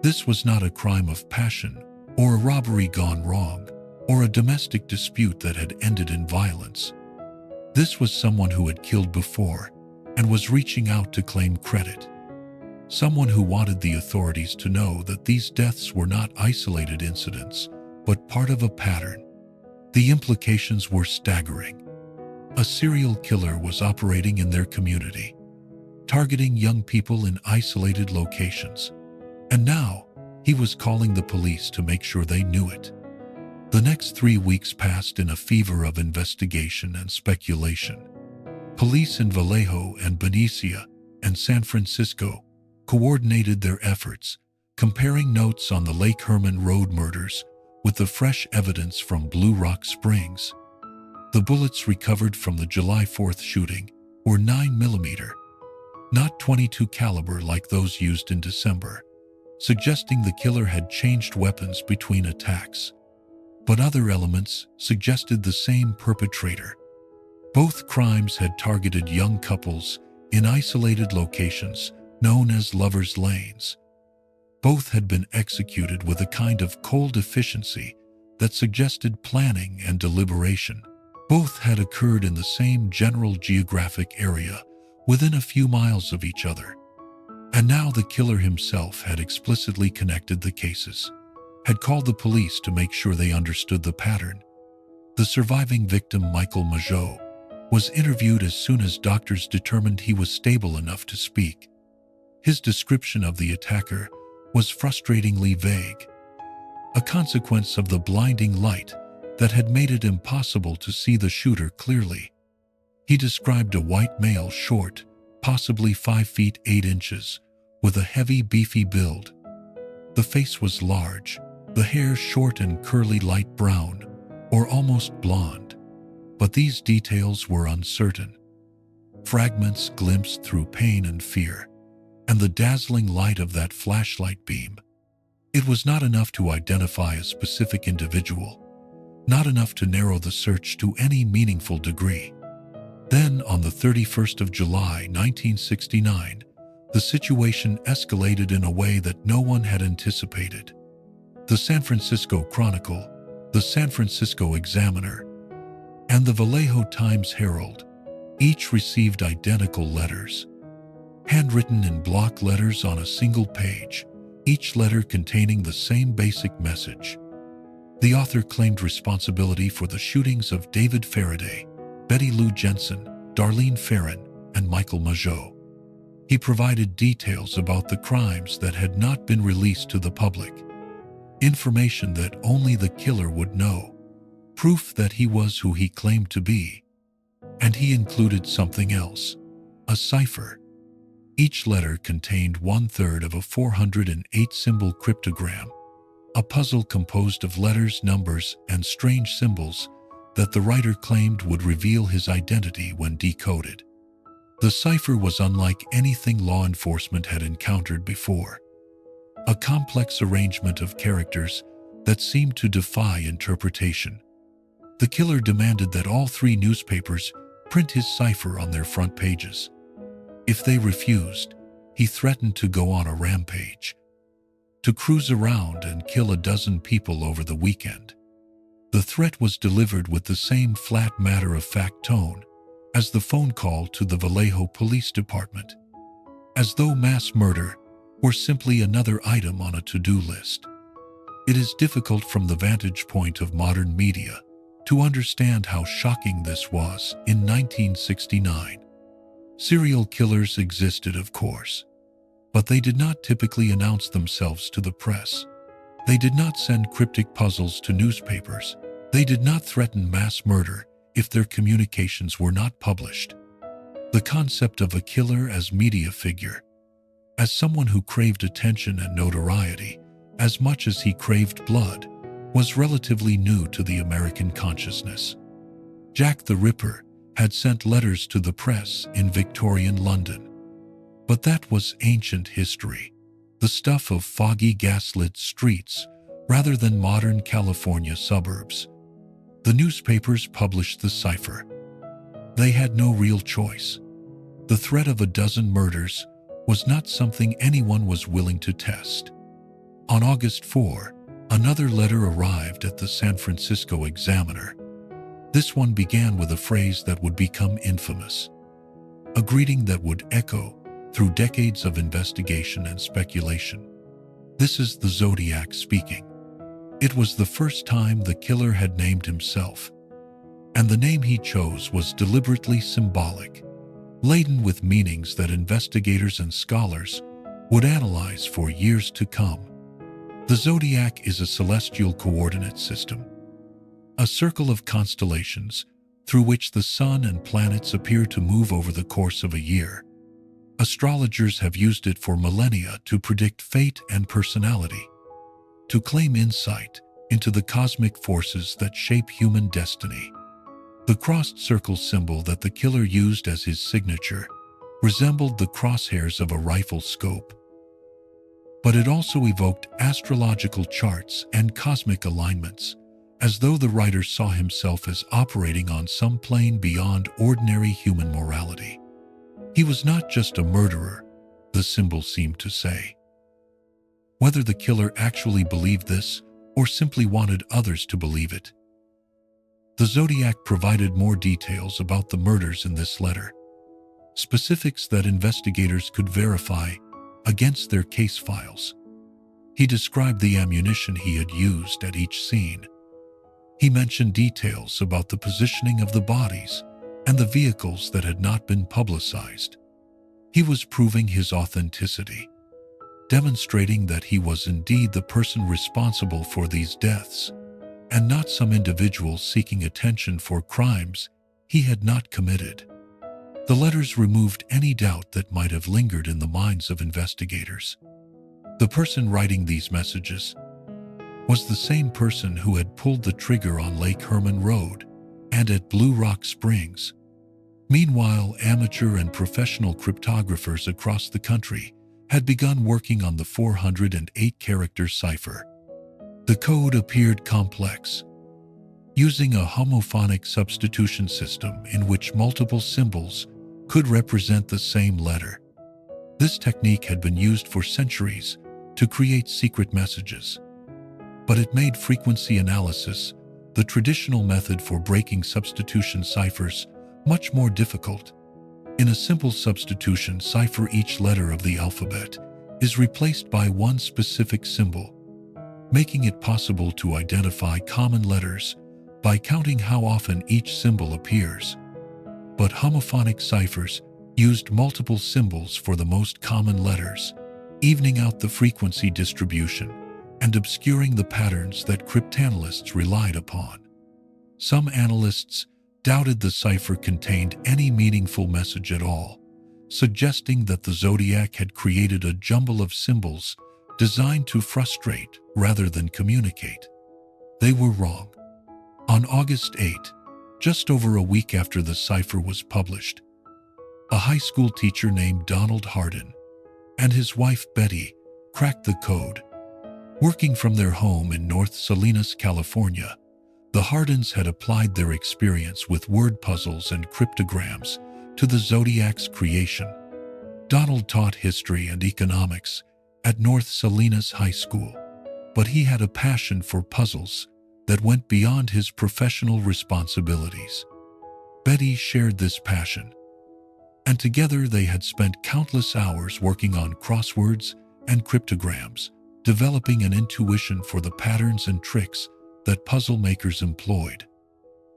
This was not a crime of passion, or a robbery gone wrong, or a domestic dispute that had ended in violence. This was someone who had killed before and was reaching out to claim credit. Someone who wanted the authorities to know that these deaths were not isolated incidents, but part of a pattern. The implications were staggering. A serial killer was operating in their community, targeting young people in isolated locations. And now, he was calling the police to make sure they knew it. The next 3 weeks passed in a fever of investigation and speculation. Police in Vallejo and Benicia and San Francisco coordinated their efforts, comparing notes on the Lake Herman Road murders with the fresh evidence from Blue Rock Springs. The bullets recovered from the July 4th shooting were 9mm, not .22 caliber like those used in December, suggesting the killer had changed weapons between attacks. But other elements suggested the same perpetrator. Both crimes had targeted young couples in isolated locations known as lovers' lanes. Both had been executed with a kind of cold efficiency that suggested planning and deliberation. Both had occurred in the same general geographic area, within a few miles of each other. And now the killer himself had explicitly connected the cases, had called the police to make sure they understood the pattern. The surviving victim, Michael Majot, was interviewed as soon as doctors determined he was stable enough to speak. His description of the attacker was frustratingly vague, a consequence of the blinding light that had made it impossible to see the shooter clearly. He described a white male, short, possibly 5 feet 8 inches, with a heavy, beefy build. The face was large, the hair short and curly, light brown, or almost blonde. But these details were uncertain. Fragments glimpsed through pain and fear, and the dazzling light of that flashlight beam. It was not enough to identify a specific individual, not enough to narrow the search to any meaningful degree. Then, on the 31st of July, 1969, the situation escalated in a way that no one had anticipated. The San Francisco Chronicle, the San Francisco Examiner, and the Vallejo Times-Herald each received identical letters, handwritten in block letters on a single page, each letter containing the same basic message. The author claimed responsibility for the shootings of David Faraday, Betty Lou Jensen, Darlene Ferrin, and Michael Majot. He provided details about the crimes that had not been released to the public, information that only the killer would know, proof that he was who he claimed to be. And he included something else, a cipher. Each letter contained 1/3 of a 408-symbol cryptogram, a puzzle composed of letters, numbers, and strange symbols that the writer claimed would reveal his identity when decoded. The cipher was unlike anything law enforcement had encountered before, a complex arrangement of characters that seemed to defy interpretation. The killer demanded that all 3 newspapers print his cipher on their front pages. If they refused, he threatened to go on a rampage, to cruise around and kill a dozen people over the weekend. The threat was delivered with the same flat, matter-of-fact tone as the phone call to the Vallejo Police Department, as though mass murder were simply another item on a to-do list. It is difficult from the vantage point of modern media to understand how shocking this was in 1969. Serial killers existed, of course, but they did not typically announce themselves to the press. They did not send cryptic puzzles to newspapers. They did not threaten mass murder if their communications were not published. The concept of a killer as media figure, as someone who craved attention and notoriety as much as he craved blood, was relatively new to the American consciousness. Jack the Ripper had sent letters to the press in Victorian London, but that was ancient history, the stuff of foggy gaslit streets rather than modern California suburbs. The newspapers published the cipher. They had no real choice. The threat of a dozen murders was not something anyone was willing to test. On August 4, another letter arrived at the San Francisco Examiner. This one began with a phrase that would become infamous, a greeting that would echo through decades of investigation and speculation. "This is the Zodiac speaking." It was the first time the killer had named himself, and the name he chose was deliberately symbolic, laden with meanings that investigators and scholars would analyze for years to come. The zodiac is a celestial coordinate system, a circle of constellations through which the sun and planets appear to move over the course of a year. Astrologers have used it for millennia to predict fate and personality, to claim insight into the cosmic forces that shape human destiny. The crossed circle symbol that the killer used as his signature resembled the crosshairs of a rifle scope, but it also evoked astrological charts and cosmic alignments, as though the writer saw himself as operating on some plane beyond ordinary human morality. He was not just a murderer, the symbol seemed to say. Whether the killer actually believed this or simply wanted others to believe it. The Zodiac provided more details about the murders in this letter, specifics that investigators could verify against their case files. He described the ammunition he had used at each scene. He mentioned details about the positioning of the bodies and the vehicles that had not been publicized. He was proving his authenticity, demonstrating that he was indeed the person responsible for these deaths, and not some individual seeking attention for crimes he had not committed. The letters removed any doubt that might have lingered in the minds of investigators. The person writing these messages was the same person who had pulled the trigger on Lake Herman Road and at Blue Rock Springs. Meanwhile, amateur and professional cryptographers across the country had begun working on the 408-character cipher. The code appeared complex, using a homophonic substitution system in which multiple symbols could represent the same letter. This technique had been used for centuries to create secret messages, but it made frequency analysis, the traditional method for breaking substitution ciphers, much more difficult. In a simple substitution cipher, each letter of the alphabet is replaced by one specific symbol, making it possible to identify common letters by counting how often each symbol appears. But homophonic ciphers used multiple symbols for the most common letters, evening out the frequency distribution and obscuring the patterns that cryptanalysts relied upon. Some analysts doubted the cipher contained any meaningful message at all, suggesting that the Zodiac had created a jumble of symbols designed to frustrate rather than communicate. They were wrong. On August 8, just over a week after the cipher was published, a high school teacher named Donald Hardin and his wife Betty cracked the code. Working from their home in North Salinas, California, the Hardins had applied their experience with word puzzles and cryptograms to the Zodiac's creation. Donald taught history and economics at North Salinas High School, but he had a passion for puzzles that went beyond his professional responsibilities. Betty shared this passion, and together they had spent countless hours working on crosswords and cryptograms, developing an intuition for the patterns and tricks that puzzle makers employed.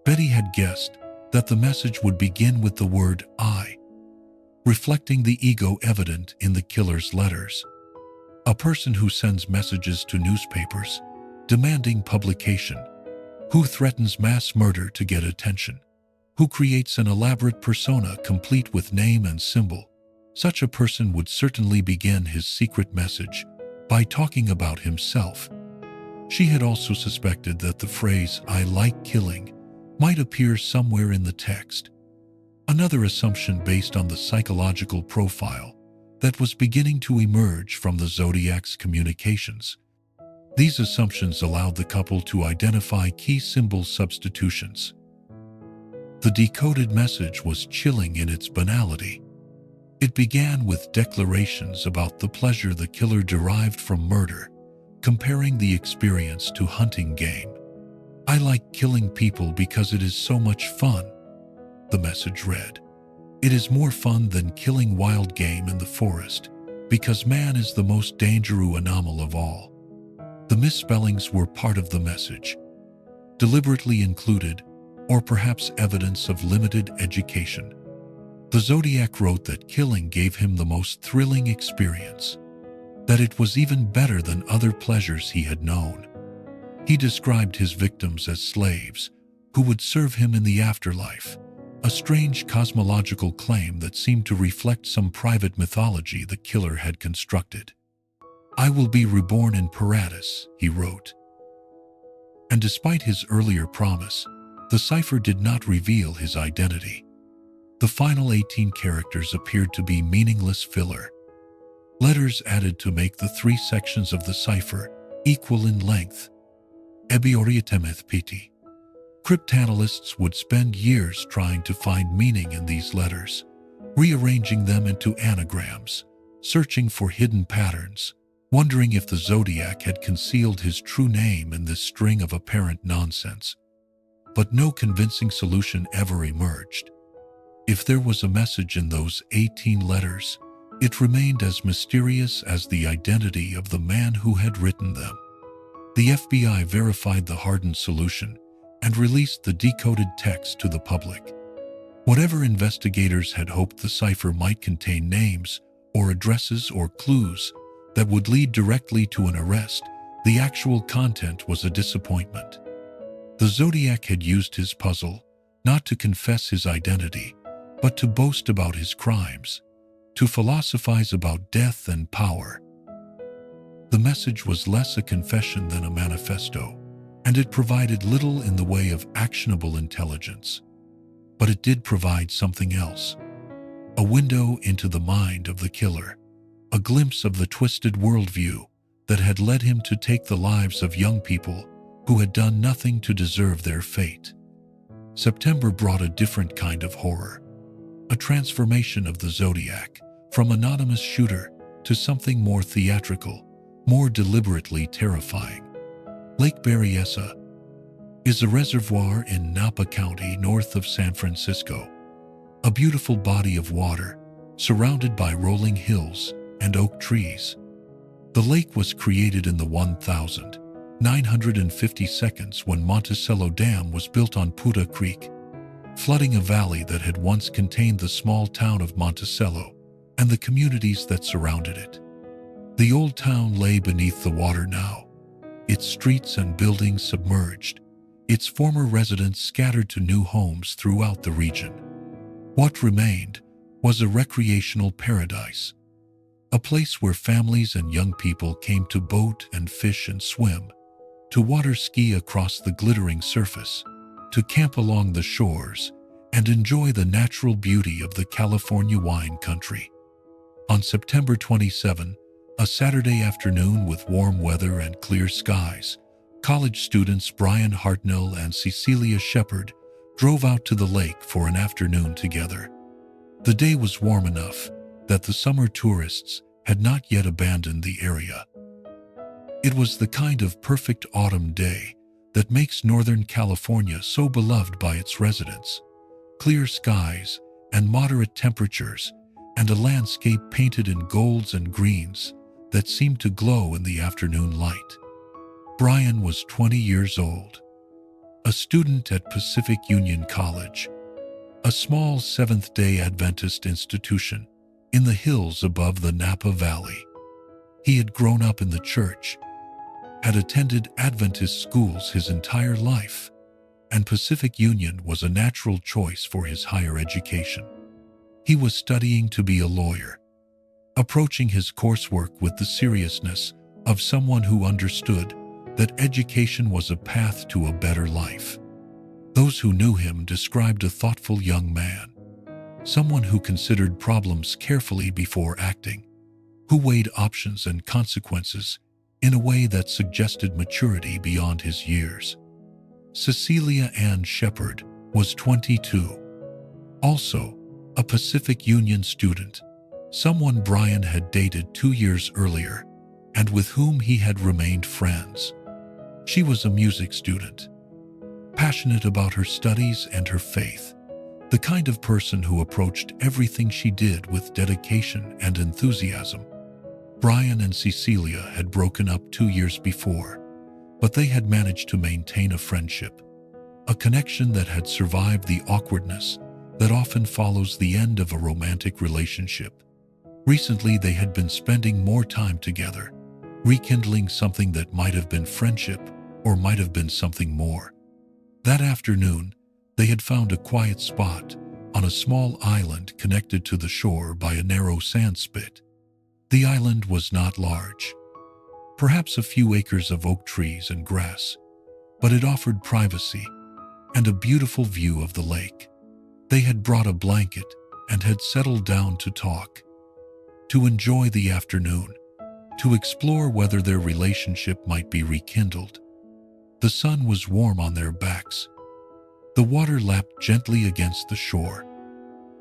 Betty had guessed that the message would begin with the word I, reflecting the ego evident in the killer's letters. A person who sends messages to newspapers, demanding publication, who threatens mass murder to get attention, who creates an elaborate persona complete with name and symbol. Such a person would certainly begin his secret message by talking about himself. She had also suspected that the phrase, "I like killing," might appear somewhere in the text. Another assumption based on the psychological profile that was beginning to emerge from the Zodiac's communications. These assumptions allowed the couple to identify key symbol substitutions. The decoded message was chilling in its banality. It began with declarations about the pleasure the killer derived from murder, comparing the experience to hunting game. "I like killing people because it is so much fun," the message read. "It is more fun than killing wild game in the forest, because man is the most dangerous animal of all." The misspellings were part of the message, deliberately included, or perhaps evidence of limited education. The Zodiac wrote that killing gave him the most thrilling experience, that it was even better than other pleasures he had known. He described his victims as slaves who would serve him in the afterlife, a strange cosmological claim that seemed to reflect some private mythology the killer had constructed. "I will be reborn in Paradis," he wrote. And despite his earlier promise, the cipher did not reveal his identity. The final 18 characters appeared to be meaningless filler. Letters added to make the 3 sections of the cipher equal in length. Ebioriatemeth piti. Cryptanalysts would spend years trying to find meaning in these letters, rearranging them into anagrams, searching for hidden patterns, wondering if the Zodiac had concealed his true name in this string of apparent nonsense. But no convincing solution ever emerged. If there was a message in those 18 letters, it remained as mysterious as the identity of the man who had written them. The FBI verified the hardened solution and released the decoded text to the public. Whatever investigators had hoped the cipher might contain names or addresses or clues that would lead directly to an arrest, the actual content was a disappointment. The Zodiac had used his puzzle not to confess his identity, but to boast about his crimes, to philosophize about death and power. The message was less a confession than a manifesto, and it provided little in the way of actionable intelligence. But it did provide something else: a window into the mind of the killer, a glimpse of the twisted worldview that had led him to take the lives of young people who had done nothing to deserve their fate. September brought a different kind of horror, a transformation of the Zodiac from anonymous shooter to something more theatrical, more deliberately terrifying. Lake Berryessa is a reservoir in Napa County north of San Francisco, a beautiful body of water surrounded by rolling hills and oak trees. The lake was created in the 1952 when Monticello Dam was built on Puta Creek, flooding a valley that had once contained the small town of Monticello and the communities that surrounded it. The old town lay beneath the water now, its streets and buildings submerged, its former residents scattered to new homes throughout the region. What remained was a recreational paradise, a place where families and young people came to boat and fish and swim, to water ski across the glittering surface, to camp along the shores and enjoy the natural beauty of the California wine country. On September 27, a Saturday afternoon with warm weather and clear skies, college students Brian Hartnell and Cecilia Shepard drove out to the lake for an afternoon together. The day was warm enough that the summer tourists had not yet abandoned the area. It was the kind of perfect autumn day that makes Northern California so beloved by its residents: clear skies and moderate temperatures, and a landscape painted in golds and greens that seemed to glow in the afternoon light. Brian was 20 years old, a student at Pacific Union College, a small Seventh-day Adventist institution in the hills above the Napa Valley. He had grown up in the church, had attended Adventist schools his entire life, and Pacific Union was a natural choice for his higher education. He was studying to be a lawyer, approaching his coursework with the seriousness of someone who understood that education was a path to a better life. Those who knew him described a thoughtful young man, someone who considered problems carefully before acting, who weighed options and consequences in a way that suggested maturity beyond his years. Cecilia Ann Shepard was 22, also a Pacific Union student, someone Brian had dated 2 years earlier and with whom he had remained friends. She was a music student, passionate about her studies and her faith, the kind of person who approached everything she did with dedication and enthusiasm. Brian and Cecilia had broken up 2 years before, but they had managed to maintain a friendship, a connection that had survived the awkwardness that often follows the end of a romantic relationship. Recently, they had been spending more time together, rekindling something that might have been friendship or might have been something more. That afternoon, they had found a quiet spot on a small island connected to the shore by a narrow sand spit. The island was not large, perhaps a few acres of oak trees and grass, but it offered privacy and a beautiful view of the lake. They had brought a blanket and had settled down to talk, to enjoy the afternoon, to explore whether their relationship might be rekindled. The sun was warm on their backs. The water lapped gently against the shore.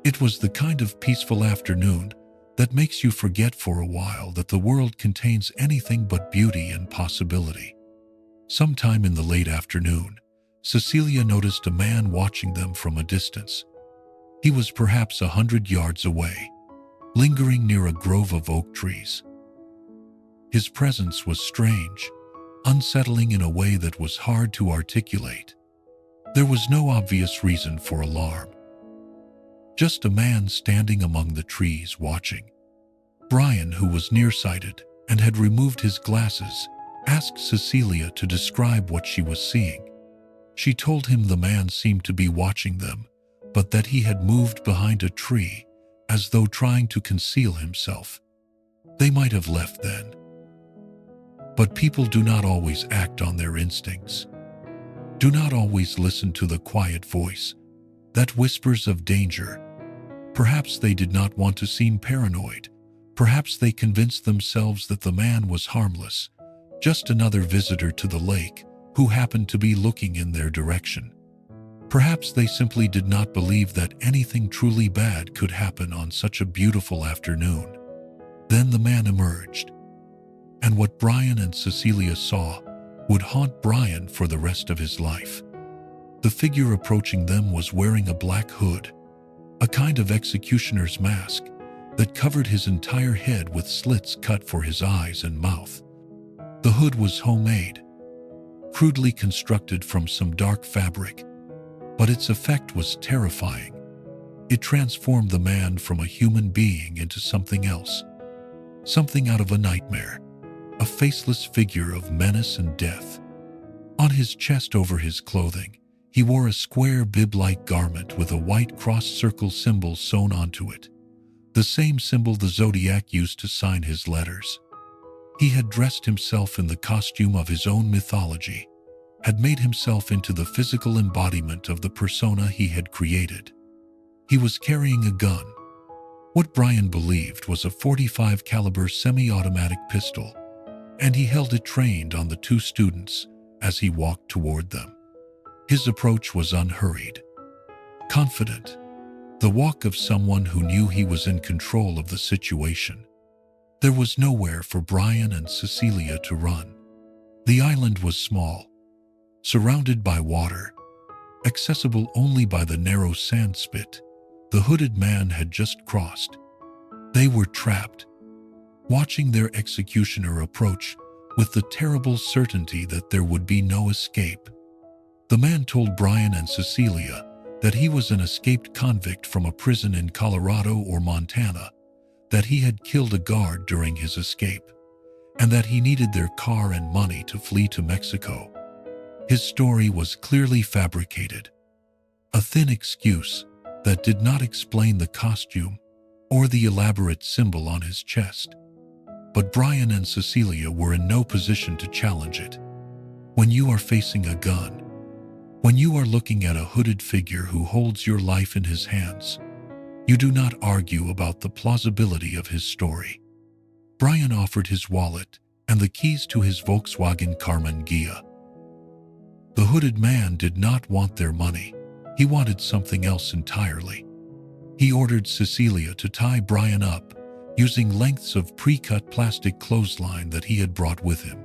It was the kind of peaceful afternoon that makes you forget for a while that the world contains anything but beauty and possibility. Sometime in the late afternoon, Cecilia noticed a man watching them from a distance. He was perhaps 100 yards away, lingering near a grove of oak trees. His presence was strange, unsettling in a way that was hard to articulate. There was no obvious reason for alarm. Just a man standing among the trees watching. Brian, who was nearsighted and had removed his glasses, asked Cecilia to describe what she was seeing. She told him the man seemed to be watching them, but that he had moved behind a tree, as though trying to conceal himself. They might have left then. But people do not always act on their instincts. Do not always listen to the quiet voice that whispers of danger. Perhaps they did not want to seem paranoid. Perhaps they convinced themselves that the man was harmless, just another visitor to the lake who happened to be looking in their direction. Perhaps they simply did not believe that anything truly bad could happen on such a beautiful afternoon. Then the man emerged, and what Brian and Cecilia saw would haunt Brian for the rest of his life. The figure approaching them was wearing a black hood, a kind of executioner's mask that covered his entire head with slits cut for his eyes and mouth. The hood was homemade, crudely constructed from some dark fabric, but its effect was terrifying. It transformed the man from a human being into something else, something out of a nightmare, a faceless figure of menace and death. On his chest over his clothing, he wore a square bib-like garment with a white cross-circle symbol sewn onto it, the same symbol the Zodiac used to sign his letters. He had dressed himself in the costume of his own mythology, had made himself into the physical embodiment of the persona he had created. He was carrying a gun, what Brian believed was a .45 caliber semi-automatic pistol, and he held it trained on the two students as he walked toward them. His approach was unhurried, confident, the walk of someone who knew he was in control of the situation. There was nowhere for Brian and Cecilia to run. The island was small, surrounded by water, accessible only by the narrow sand spit the hooded man had just crossed. They were trapped, watching their executioner approach with the terrible certainty that there would be no escape. The man told Brian and Cecilia that he was an escaped convict from a prison in Colorado or Montana, that he had killed a guard during his escape, and that he needed their car and money to flee to Mexico. His story was clearly fabricated, a thin excuse that did not explain the costume or the elaborate symbol on his chest. But Brian and Cecilia were in no position to challenge it. When you are facing a gun, when you are looking at a hooded figure who holds your life in his hands, you do not argue about the plausibility of his story. Brian offered his wallet and the keys to his Volkswagen Karmann Ghia. The hooded man did not want their money. He wanted something else entirely. He ordered Cecilia to tie Brian up using lengths of pre-cut plastic clothesline that he had brought with him.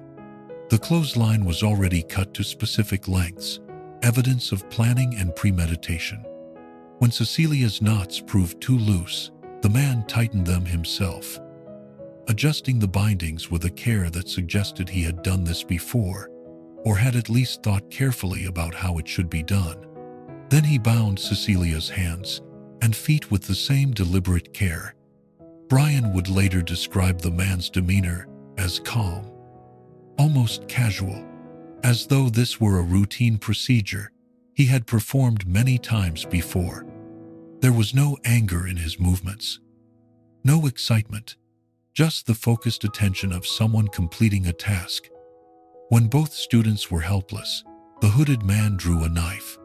The clothesline was already cut to specific lengths, evidence of planning and premeditation. When Cecilia's knots proved too loose, the man tightened them himself, adjusting the bindings with a care that suggested he had done this before, or had at least thought carefully about how it should be done. Then he bound Cecilia's hands and feet with the same deliberate care. Brian would later describe the man's demeanor as calm, almost casual, as though this were a routine procedure he had performed many times before. There was no anger in his movements, no excitement, just the focused attention of someone completing a task. When both students were helpless, the hooded man drew a knife.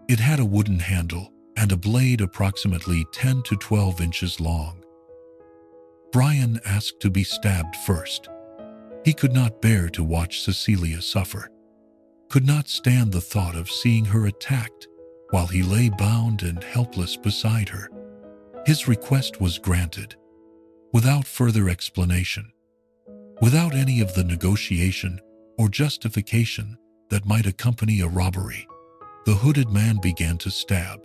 It had a wooden handle and a blade approximately 10 to 12 inches long. Brian asked to be stabbed first. He could not bear to watch Cecilia suffer, could not stand the thought of seeing her attacked while he lay bound and helpless beside her. His request was granted, without further explanation, without any of the negotiation or justification that might accompany a robbery. The hooded man began to stab.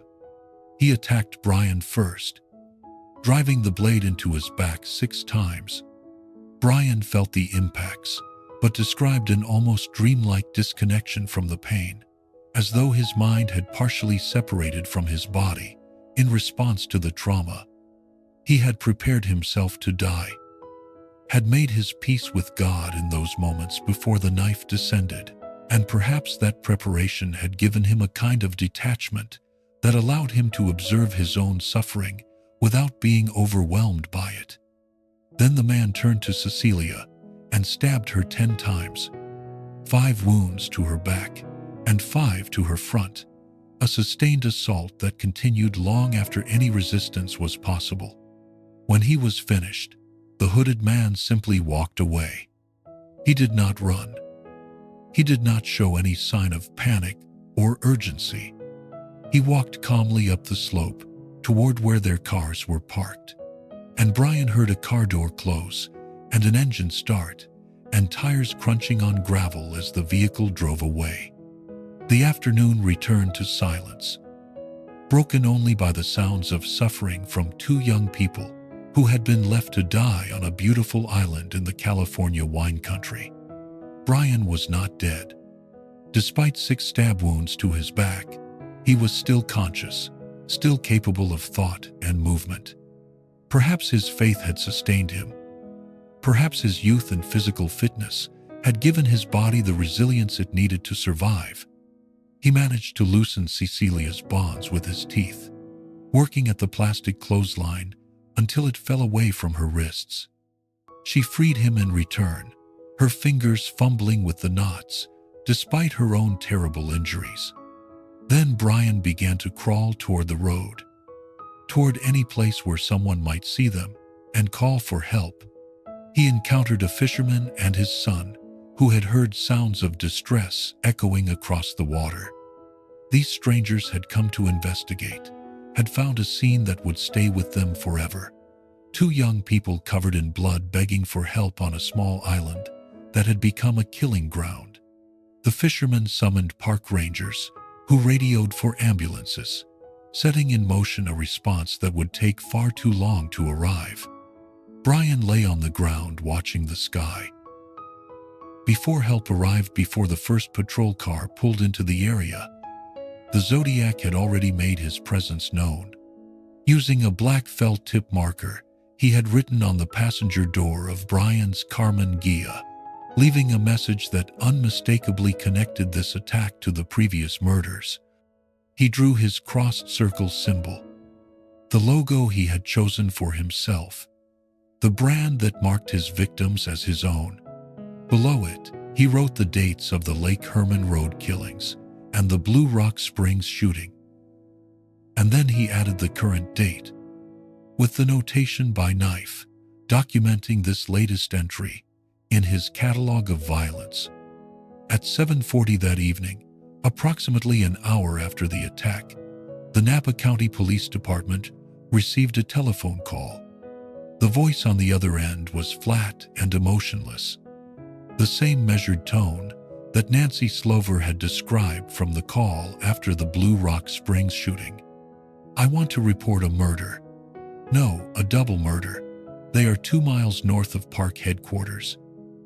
He attacked Brian first, driving the blade into his back 6 times. Brian felt the impacts, but described an almost dreamlike disconnection from the pain, as though his mind had partially separated from his body in response to the trauma. He had prepared himself to die, had made his peace with God in those moments before the knife descended, and perhaps that preparation had given him a kind of detachment that allowed him to observe his own suffering without being overwhelmed by it. Then the man turned to Cecilia and stabbed her 10 times, 5 wounds to her back and 5 to her front, a sustained assault that continued long after any resistance was possible. When he was finished, the hooded man simply walked away. He did not run. He did not show any sign of panic or urgency. He walked calmly up the slope toward where their cars were parked, and Brian heard a car door close and an engine start and tires crunching on gravel as the vehicle drove away. The afternoon returned to silence, broken only by the sounds of suffering from 2 young people who had been left to die on a beautiful island in the California wine country. Brian was not dead. Despite 6 stab wounds to his back, he was still conscious, still capable of thought and movement. Perhaps his faith had sustained him. Perhaps his youth and physical fitness had given his body the resilience it needed to survive. He managed to loosen Cecilia's bonds with his teeth, working at the plastic clothesline until it fell away from her wrists. She freed him in return, her fingers fumbling with the knots, despite her own terrible injuries. Then Brian began to crawl toward the road, toward any place where someone might see them and call for help. He encountered a fisherman and his son, who had heard sounds of distress echoing across the water. These strangers had come to investigate, had found a scene that would stay with them forever. 2 young people covered in blood begging for help on a small island that had become a killing ground. The fishermen summoned park rangers, who radioed for ambulances, setting in motion a response that would take far too long to arrive. Brian lay on the ground watching the sky. Before help arrived, before the first patrol car pulled into the area, the Zodiac had already made his presence known. Using a black felt tip marker, he had written on the passenger door of Brian's Carmen Ghia, leaving a message that unmistakably connected this attack to the previous murders. He drew his crossed circle symbol, the logo he had chosen for himself, the brand that marked his victims as his own. Below it, he wrote the dates of the Lake Herman Road killings and the Blue Rock Springs shooting. And then he added the current date, with the notation by knife, documenting this latest entry in his catalog of violence. At 7:40 that evening, approximately an hour after the attack, the Napa County Police Department received a telephone call. The voice on the other end was flat and emotionless, the same measured tone that Nancy Slover had described from the call after the Blue Rock Springs shooting. "I want to report a murder. No, a double murder. They are 2 miles north of park headquarters.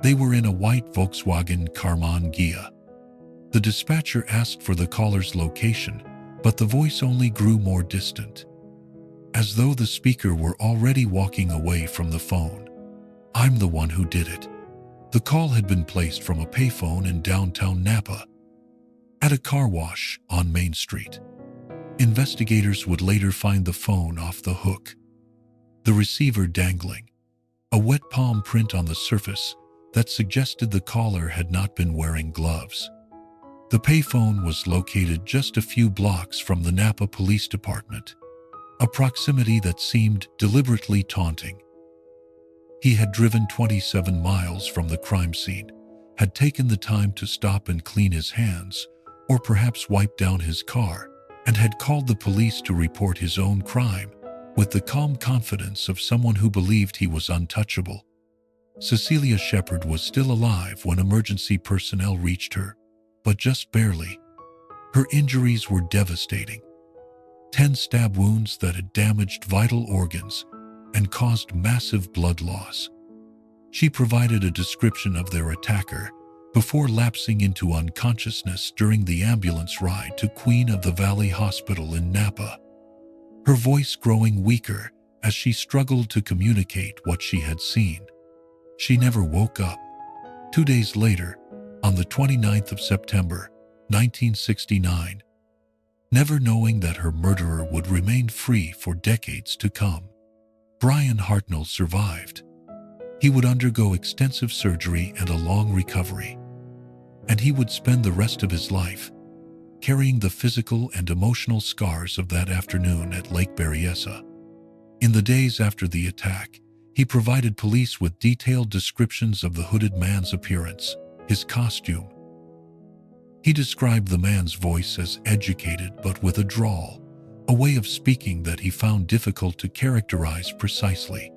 They were in a white Volkswagen Carmen Ghia." The dispatcher asked for the caller's location, but the voice only grew more distant, as though the speaker were already walking away from the phone. "I'm the one who did it." The call had been placed from a payphone in downtown Napa, at a car wash on Main Street. Investigators would later find the phone off the hook, the receiver dangling, a wet palm print on the surface that suggested the caller had not been wearing gloves. The payphone was located just a few blocks from the Napa Police Department, a proximity that seemed deliberately taunting. He had driven 27 miles from the crime scene, had taken the time to stop and clean his hands, or perhaps wipe down his car, and had called the police to report his own crime with the calm confidence of someone who believed he was untouchable. Cecilia Shepard was still alive when emergency personnel reached her, but just barely. Her injuries were devastating. 10 stab wounds that had damaged vital organs and caused massive blood loss. She provided a description of their attacker before lapsing into unconsciousness during the ambulance ride to Queen of the Valley Hospital in Napa, her voice growing weaker as she struggled to communicate what she had seen. She never woke up. 2 days later, on the 29th of September, 1969, never knowing that her murderer would remain free for decades to come, Brian Hartnell survived. He would undergo extensive surgery and a long recovery, and he would spend the rest of his life carrying the physical and emotional scars of that afternoon at Lake Berryessa. In the days after the attack, he provided police with detailed descriptions of the hooded man's appearance, his costume. He described the man's voice as educated but with a drawl, a way of speaking that he found difficult to characterize precisely.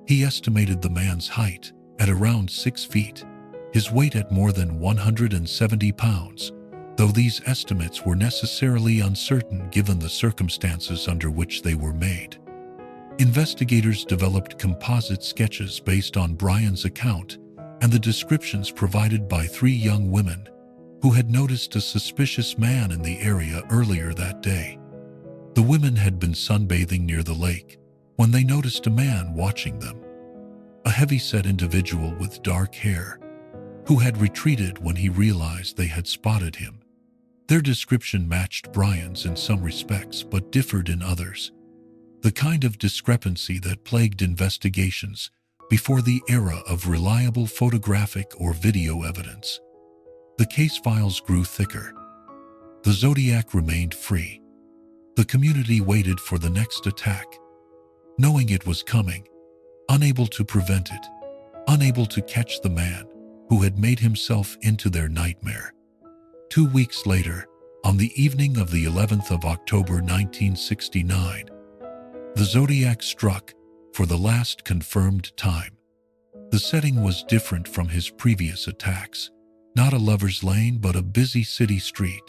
He estimated the man's height at around 6 feet, his weight at more than 170 pounds, though these estimates were necessarily uncertain given the circumstances under which they were made. Investigators developed composite sketches based on Brian's account and the descriptions provided by 3 young women who had noticed a suspicious man in the area earlier that day. The women had been sunbathing near the lake when they noticed a man watching them, a heavy-set individual with dark hair, who had retreated when he realized they had spotted him. Their description matched Brian's in some respects but differed in others, the kind of discrepancy that plagued investigations before the era of reliable photographic or video evidence. The case files grew thicker. The Zodiac remained free. The community waited for the next attack, knowing it was coming, unable to prevent it, unable to catch the man who had made himself into their nightmare. 2 weeks later, on the evening of the 11th of October 1969, the Zodiac struck for the last confirmed time. The setting was different from his previous attacks. Not a lover's lane, but a busy city street.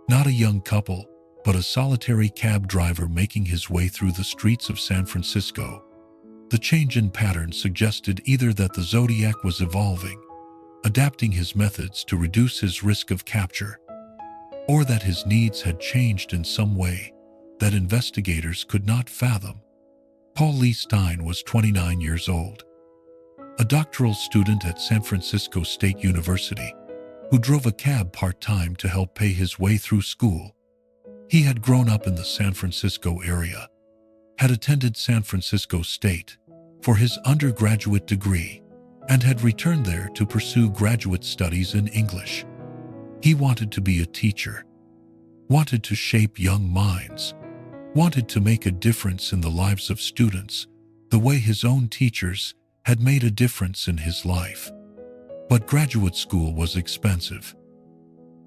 Not a young couple, but a solitary cab driver making his way through the streets of San Francisco. The change in pattern suggested either that the Zodiac was evolving, adapting his methods to reduce his risk of capture, or that his needs had changed in some way that investigators could not fathom. Paul Lee Stein was 29 years old, a doctoral student at San Francisco State University, who drove a cab part-time to help pay his way through school. He had grown up in the San Francisco area, had attended San Francisco State for his undergraduate degree, and had returned there to pursue graduate studies in English. He wanted to be a teacher, wanted to shape young minds, wanted to make a difference in the lives of students, the way his own teachers had made a difference in his life. But graduate school was expensive,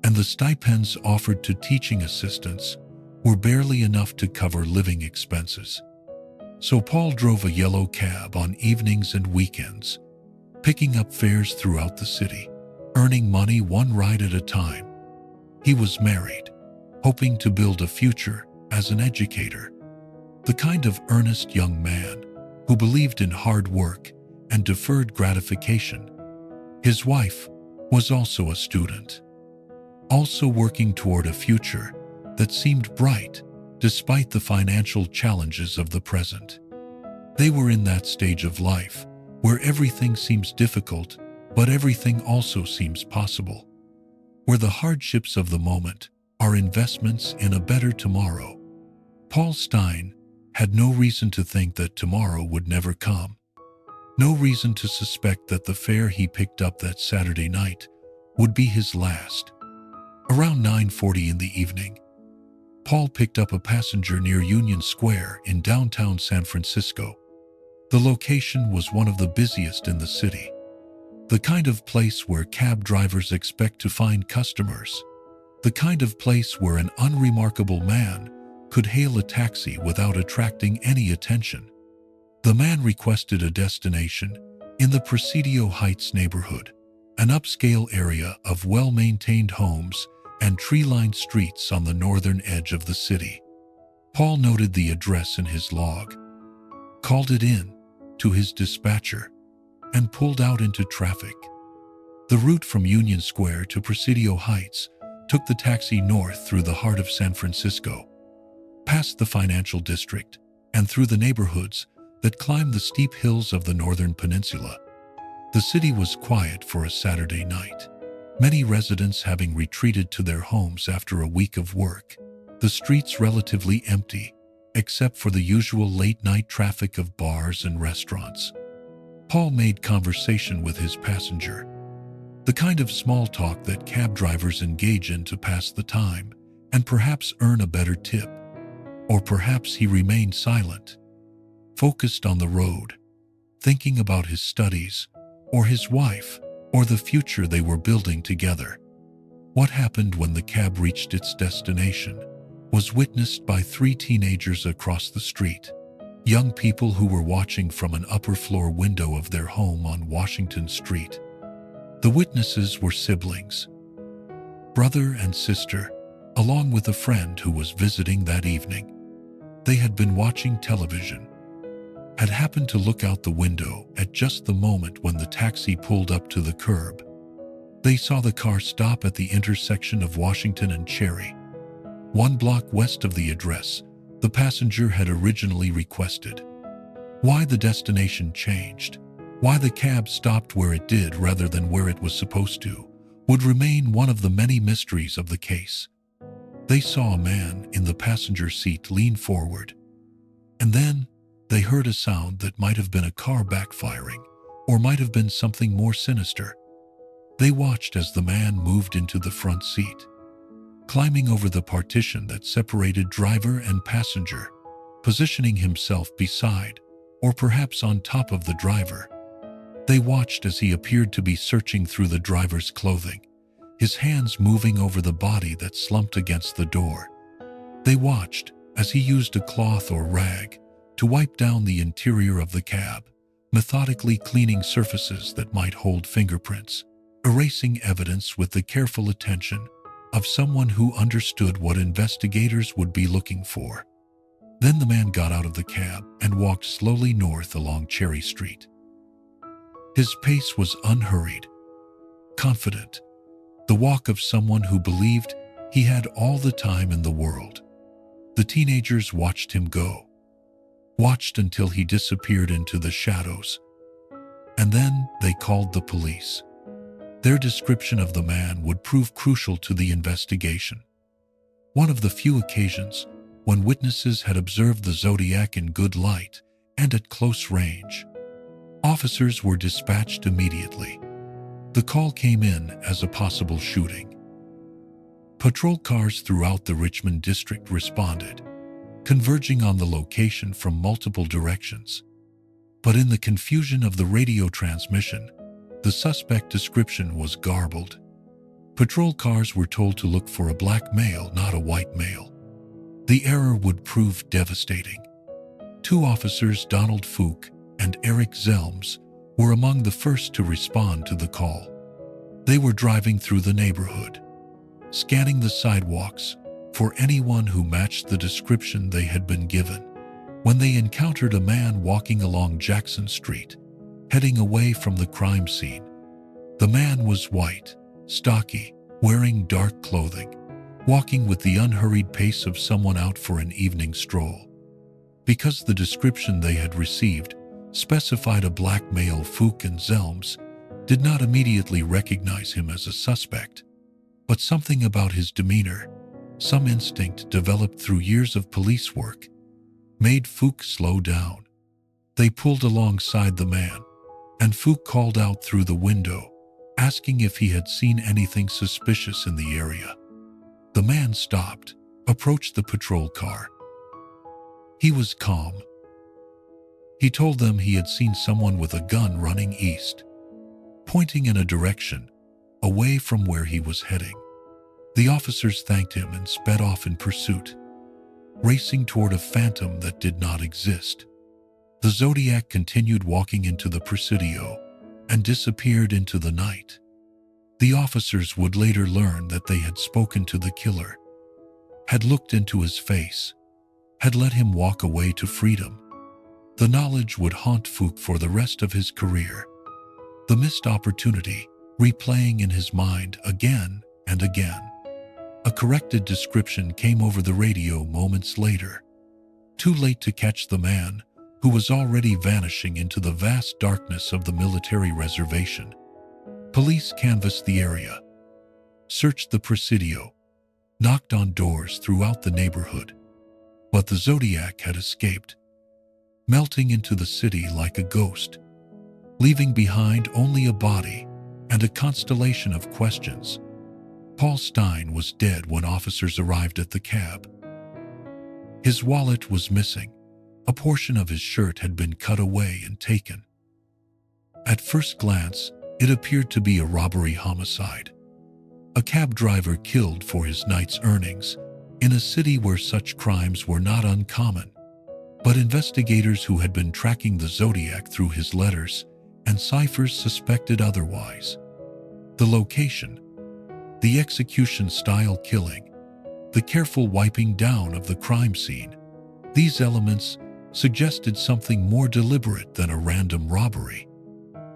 and the stipends offered to teaching assistants were barely enough to cover living expenses. So Paul drove a yellow cab on evenings and weekends, picking up fares throughout the city, earning money one ride at a time. He was married, hoping to build a future as an educator, the kind of earnest young man who believed in hard work and deferred gratification. His wife was also a student, also working toward a future that seemed bright despite the financial challenges of the present. They were in that stage of life where everything seems difficult, but everything also seems possible, where the hardships of the moment our investments in a better tomorrow. Paul Stein had no reason to think that tomorrow would never come. No reason to suspect that the fare he picked up that Saturday night would be his last. Around 9:40 in the evening, Paul picked up a passenger near Union Square in downtown San Francisco. The location was one of the busiest in the city, the kind of place where cab drivers expect to find customers, the kind of place where an unremarkable man could hail a taxi without attracting any attention. The man requested a destination in the Presidio Heights neighborhood, an upscale area of well-maintained homes and tree-lined streets on the northern edge of the city. Paul noted the address in his log, called it in to his dispatcher, and pulled out into traffic. The route from Union Square to Presidio Heights took the taxi north through the heart of San Francisco, past the financial district, and through the neighborhoods that climbed the steep hills of the northern peninsula. The city was quiet for a Saturday night, many residents having retreated to their homes after a week of work. The streets relatively empty, except for the usual late-night traffic of bars and restaurants. Paul made conversation with his passenger, the kind of small talk that cab drivers engage in to pass the time and perhaps earn a better tip. Or perhaps he remained silent, focused on the road, thinking about his studies, or his wife, or the future they were building together. What happened when the cab reached its destination was witnessed by 3 teenagers across the street, young people who were watching from an upper-floor window of their home on Washington Street. The witnesses were siblings, brother and sister, along with a friend who was visiting that evening. They had been watching television, had happened to look out the window at just the moment when the taxi pulled up to the curb. They saw the car stop at the intersection of Washington and Cherry, 1 block west of the address the passenger had originally requested. Why the destination changed, why the cab stopped where it did rather than where it was supposed to, would remain one of the many mysteries of the case. They saw a man in the passenger seat lean forward, and then they heard a sound that might have been a car backfiring, or might have been something more sinister. They watched as the man moved into the front seat, climbing over the partition that separated driver and passenger, positioning himself beside, or perhaps on top of the driver. They watched as he appeared to be searching through the driver's clothing, his hands moving over the body that slumped against the door. They watched as he used a cloth or rag to wipe down the interior of the cab, methodically cleaning surfaces that might hold fingerprints, erasing evidence with the careful attention of someone who understood what investigators would be looking for. Then the man got out of the cab and walked slowly north along Cherry Street. His pace was unhurried, confident, the walk of someone who believed he had all the time in the world. The teenagers watched him go, watched until he disappeared into the shadows, and then they called the police. Their description of the man would prove crucial to the investigation. One of the few occasions when witnesses had observed the Zodiac in good light and at close range. Officers were dispatched immediately. The call came in as a possible shooting. Patrol cars throughout the Richmond district responded, converging on the location from multiple directions. But in the confusion of the radio transmission, the suspect description was garbled. Patrol cars were told to look for a black male, not a white male. The error would prove devastating. 2 officers, Donald Fook and Eric Zelms, were among the first to respond to the call. They were driving through the neighborhood, scanning the sidewalks for anyone who matched the description they had been given, when they encountered a man walking along Jackson Street, heading away from the crime scene. The man was white, stocky, wearing dark clothing, walking with the unhurried pace of someone out for an evening stroll. Because the description they had received specified a black male, Fook and Zelms did not immediately recognize him as a suspect, but something about his demeanor, Some instinct developed through years of police work made Fook slow down. They pulled alongside the man, and Fook called out through the window, asking if he had seen anything suspicious in the area. The man stopped, approached the patrol car. He was calm. He told them he had seen someone with a gun running east, pointing in a direction away from where he was heading. The officers thanked him and sped off in pursuit, racing toward a phantom that did not exist. The Zodiac continued walking into the Presidio and disappeared into the night. The officers would later learn that they had spoken to the killer, had looked into his face, had let him walk away to freedom. The knowledge would haunt Fook for the rest of his career. The missed opportunity, replaying in his mind again and again. A corrected description came over the radio moments later. Too late to catch the man, who was already vanishing into the vast darkness of the military reservation. Police canvassed the area, searched the Presidio, knocked on doors throughout the neighborhood. But the Zodiac had escaped, melting into the city like a ghost, leaving behind only a body and a constellation of questions. Paul Stine was dead when officers arrived at the cab. His wallet was missing. A portion of his shirt had been cut away and taken. At first glance, it appeared to be a robbery homicide. A cab driver killed for his night's earnings in a city where such crimes were not uncommon. But investigators who had been tracking the Zodiac through his letters and ciphers suspected otherwise. The location, the execution-style killing, the careful wiping down of the crime scene, these elements suggested something more deliberate than a random robbery.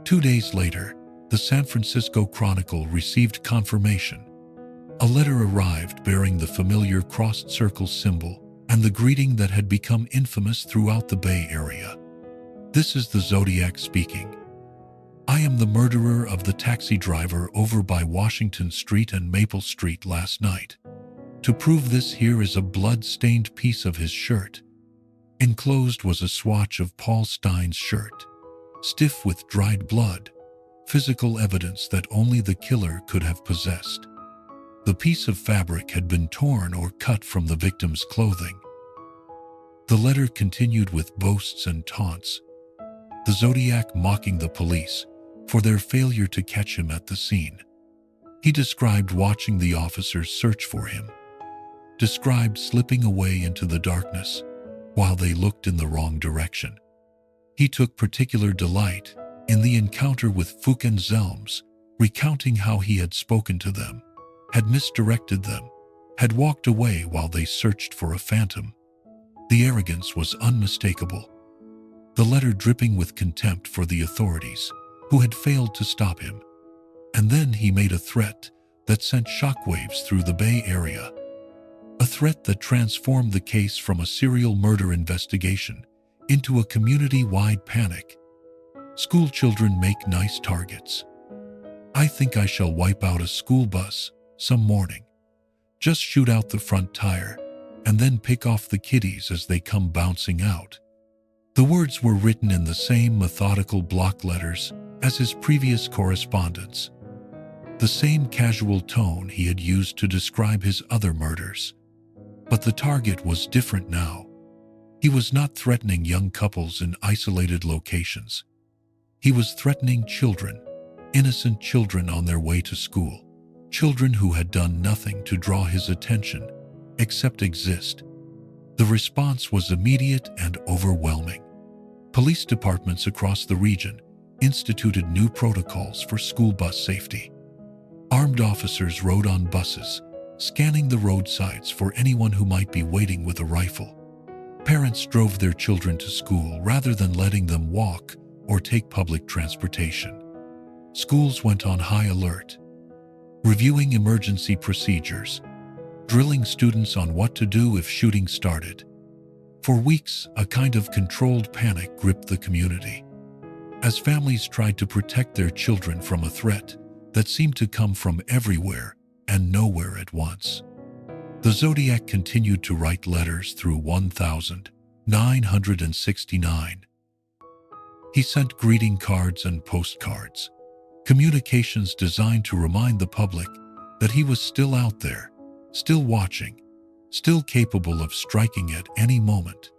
2 days later, the San Francisco Chronicle received confirmation. A letter arrived bearing the familiar crossed circle symbol and the greeting that had become infamous throughout the Bay Area. "This is the Zodiac speaking. I am the murderer of the taxi driver over by Washington Street and Maple Street last night. To prove this, here is a blood-stained piece of his shirt." Enclosed was a swatch of Paul Stine's shirt, stiff with dried blood, physical evidence that only the killer could have possessed. The piece of fabric had been torn or cut from the victim's clothing. The letter continued with boasts and taunts. The Zodiac mocking the police for their failure to catch him at the scene. He described watching the officers search for him, described slipping away into the darkness while they looked in the wrong direction. He took particular delight in the encounter with Fook and Zelms, recounting how he had spoken to them, had misdirected them, had walked away while they searched for a phantom. The arrogance was unmistakable, the letter dripping with contempt for the authorities who had failed to stop him. And then he made a threat that sent shockwaves through the Bay Area. A threat that transformed the case from a serial murder investigation into a community-wide panic. "School children make nice targets. I think I shall wipe out a school bus some morning. Just shoot out the front tire and then pick off the kiddies as they come bouncing out." The words were written in the same methodical block letters as his previous correspondence, the same casual tone he had used to describe his other murders. But the target was different now. He was not threatening young couples in isolated locations. He was threatening children, innocent children on their way to school, children who had done nothing to draw his attention except exist. The response was immediate and overwhelming. Police departments across the region instituted new protocols for school bus safety. Armed officers rode on buses, scanning the roadsides for anyone who might be waiting with a rifle. Parents drove their children to school rather than letting them walk or take public transportation. Schools went on high alert, reviewing emergency procedures, drilling students on what to do if shooting started. For weeks, a kind of controlled panic gripped the community, as families tried to protect their children from a threat that seemed to come from everywhere and nowhere at once. The Zodiac continued to write letters through 1969. He sent greeting cards and postcards, communications designed to remind the public that he was still out there, still watching, still capable of striking at any moment.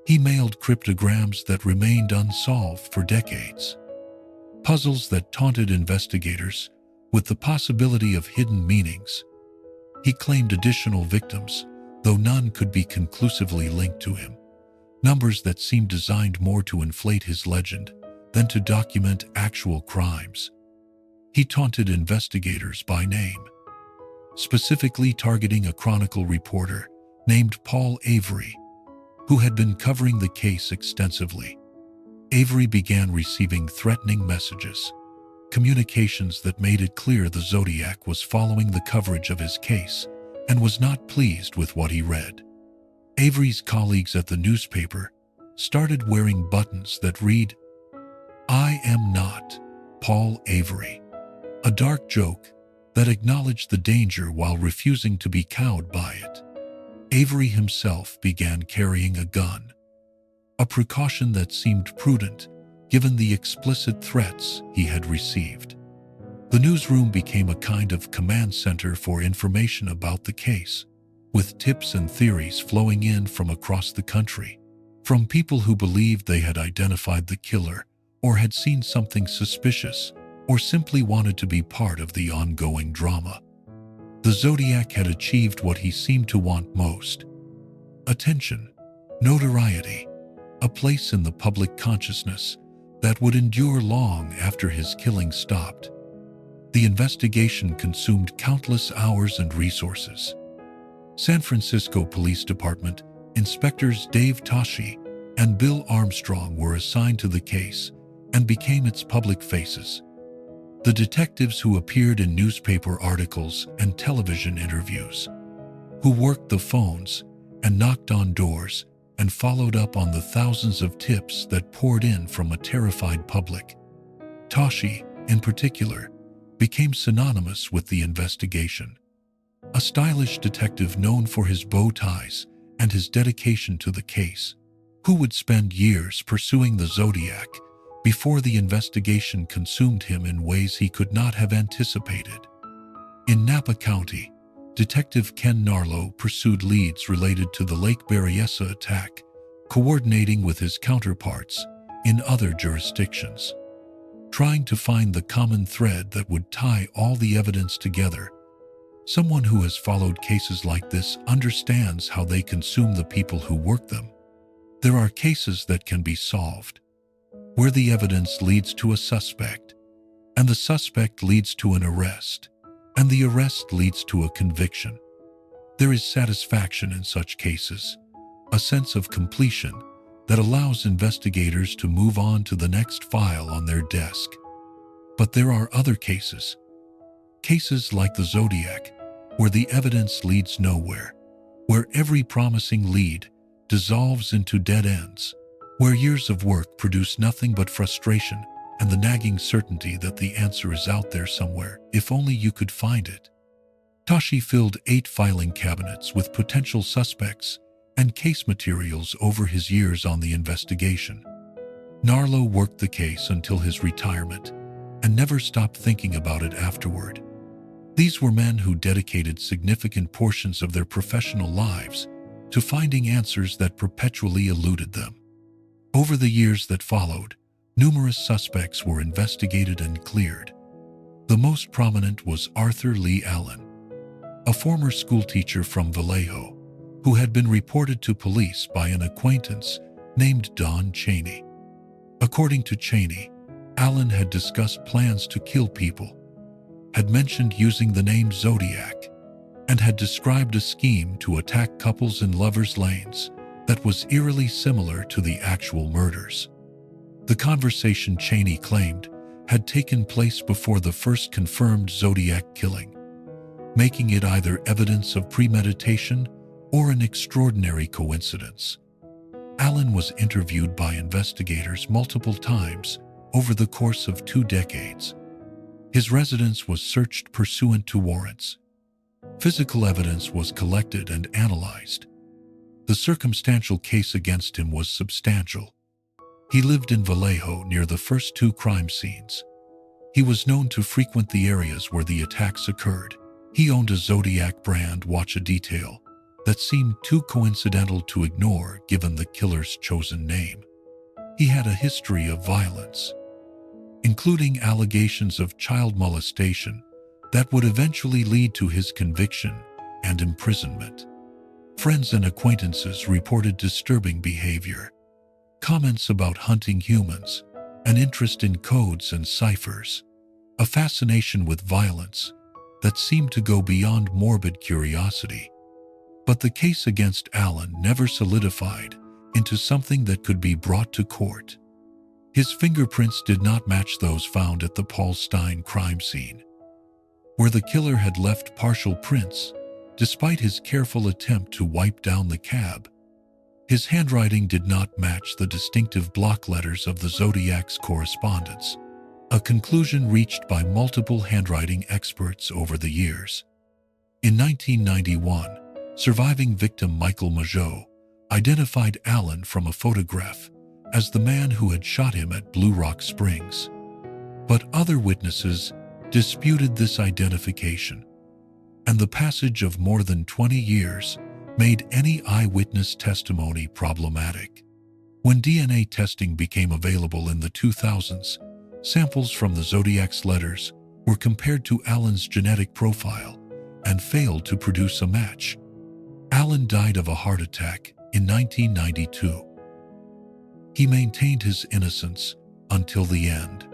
He mailed cryptograms that remained unsolved for decades, puzzles that taunted investigators with the possibility of hidden meanings. He claimed additional victims, though none could be conclusively linked to him, numbers that seemed designed more to inflate his legend than to document actual crimes. He taunted investigators by name, specifically targeting a Chronicle reporter named Paul Avery, who had been covering the case extensively. Avery began receiving threatening messages, communications that made it clear the Zodiac was following the coverage of his case and was not pleased with what he read. Avery's colleagues at the newspaper started wearing buttons that read, "I am not Paul Avery," a dark joke that acknowledged the danger while refusing to be cowed by it. Avery himself began carrying a gun, a precaution that seemed prudent given the explicit threats he had received. The newsroom became a kind of command center for information about the case, with tips and theories flowing in from across the country, from people who believed they had identified the killer or had seen something suspicious or simply wanted to be part of the ongoing drama. The Zodiac had achieved what he seemed to want most: attention, notoriety, a place in the public consciousness that would endure long after his killing stopped. The investigation consumed countless hours and resources. San Francisco Police Department inspectors Dave Toschi and Bill Armstrong were assigned to the case and became its public faces. The detectives who appeared in newspaper articles and television interviews, who worked the phones and knocked on doors and followed up on the thousands of tips that poured in from a terrified public. Toschi, in particular, became synonymous with the investigation. A stylish detective known for his bow ties and his dedication to the case, who would spend years pursuing the Zodiac before the investigation consumed him in ways he could not have anticipated. In Napa County, Detective Ken Narlow pursued leads related to the Lake Berryessa attack, coordinating with his counterparts in other jurisdictions, trying to find the common thread that would tie all the evidence together. Someone who has followed cases like this understands how they consume the people who work them. There are cases that can be solved, where the evidence leads to a suspect, and the suspect leads to an arrest, and the arrest leads to a conviction. There is satisfaction in such cases, a sense of completion that allows investigators to move on to the next file on their desk. But there are other cases like the Zodiac, where the evidence leads nowhere, where every promising lead dissolves into dead ends, where years of work produce nothing but frustration and the nagging certainty that the answer is out there somewhere, if only you could find it. Toschi filled 8 filing cabinets with potential suspects and case materials over his years on the investigation. Narlow worked the case until his retirement and never stopped thinking about it afterward. These were men who dedicated significant portions of their professional lives to finding answers that perpetually eluded them. Over the years that followed, numerous suspects were investigated and cleared. The most prominent was Arthur Lee Allen, a former schoolteacher from Vallejo, who had been reported to police by an acquaintance named Don Cheney. According to Cheney, Allen had discussed plans to kill people, had mentioned using the name Zodiac, and had described a scheme to attack couples in lovers' lanes that was eerily similar to the actual murders. The conversation, Cheney claimed, had taken place before the first confirmed Zodiac killing, making it either evidence of premeditation or an extraordinary coincidence. Allen was interviewed by investigators multiple times over the course of 2 decades. His residence was searched pursuant to warrants. Physical evidence was collected and analyzed. The circumstantial case against him was substantial. He lived in Vallejo near the first two crime scenes. He was known to frequent the areas where the attacks occurred. He owned a Zodiac brand watch, a detail that seemed too coincidental to ignore given the killer's chosen name. He had a history of violence, including allegations of child molestation that would eventually lead to his conviction and imprisonment. Friends and acquaintances reported disturbing behavior, comments about hunting humans, an interest in codes and ciphers, a fascination with violence that seemed to go beyond morbid curiosity. But the case against Allen never solidified into something that could be brought to court. His fingerprints did not match those found at the Paul Stein crime scene, where the killer had left partial prints despite his careful attempt to wipe down the cab. His handwriting did not match the distinctive block letters of the Zodiac's correspondence, a conclusion reached by multiple handwriting experts over the years. In 1991, surviving victim Michael Majot identified Allen from a photograph as the man who had shot him at Blue Rock Springs. But other witnesses disputed this identification, and the passage of more than 20 years made any eyewitness testimony problematic. When DNA testing became available in the 2000s, samples from the Zodiac's letters were compared to Allen's genetic profile and failed to produce a match. Allen died of a heart attack in 1992. He maintained his innocence until the end.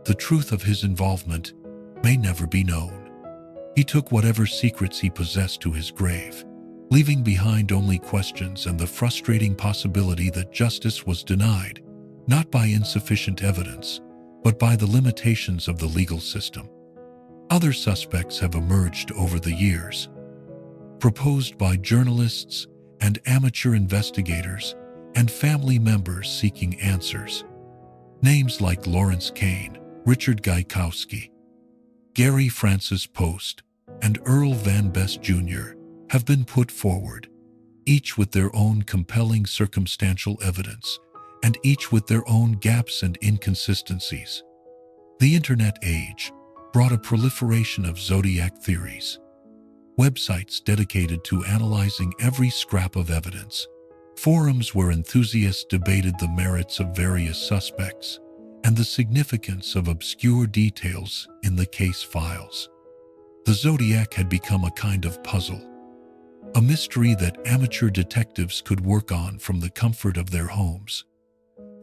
The truth of his involvement may never be known. He took whatever secrets he possessed to his grave, leaving behind only questions and the frustrating possibility that justice was denied, not by insufficient evidence, but by the limitations of the legal system. Other suspects have emerged over the years, proposed by journalists and amateur investigators and family members seeking answers. Names like Lawrence Kane, Richard Gaikowski, Gary Francis Post, and Earl Van Best Jr. have been put forward, each with their own compelling circumstantial evidence, and each with their own gaps and inconsistencies. The internet age brought a proliferation of Zodiac theories, websites dedicated to analyzing every scrap of evidence, forums where enthusiasts debated the merits of various suspects, and the significance of obscure details in the case files. The Zodiac had become a kind of puzzle, a mystery that amateur detectives could work on from the comfort of their homes,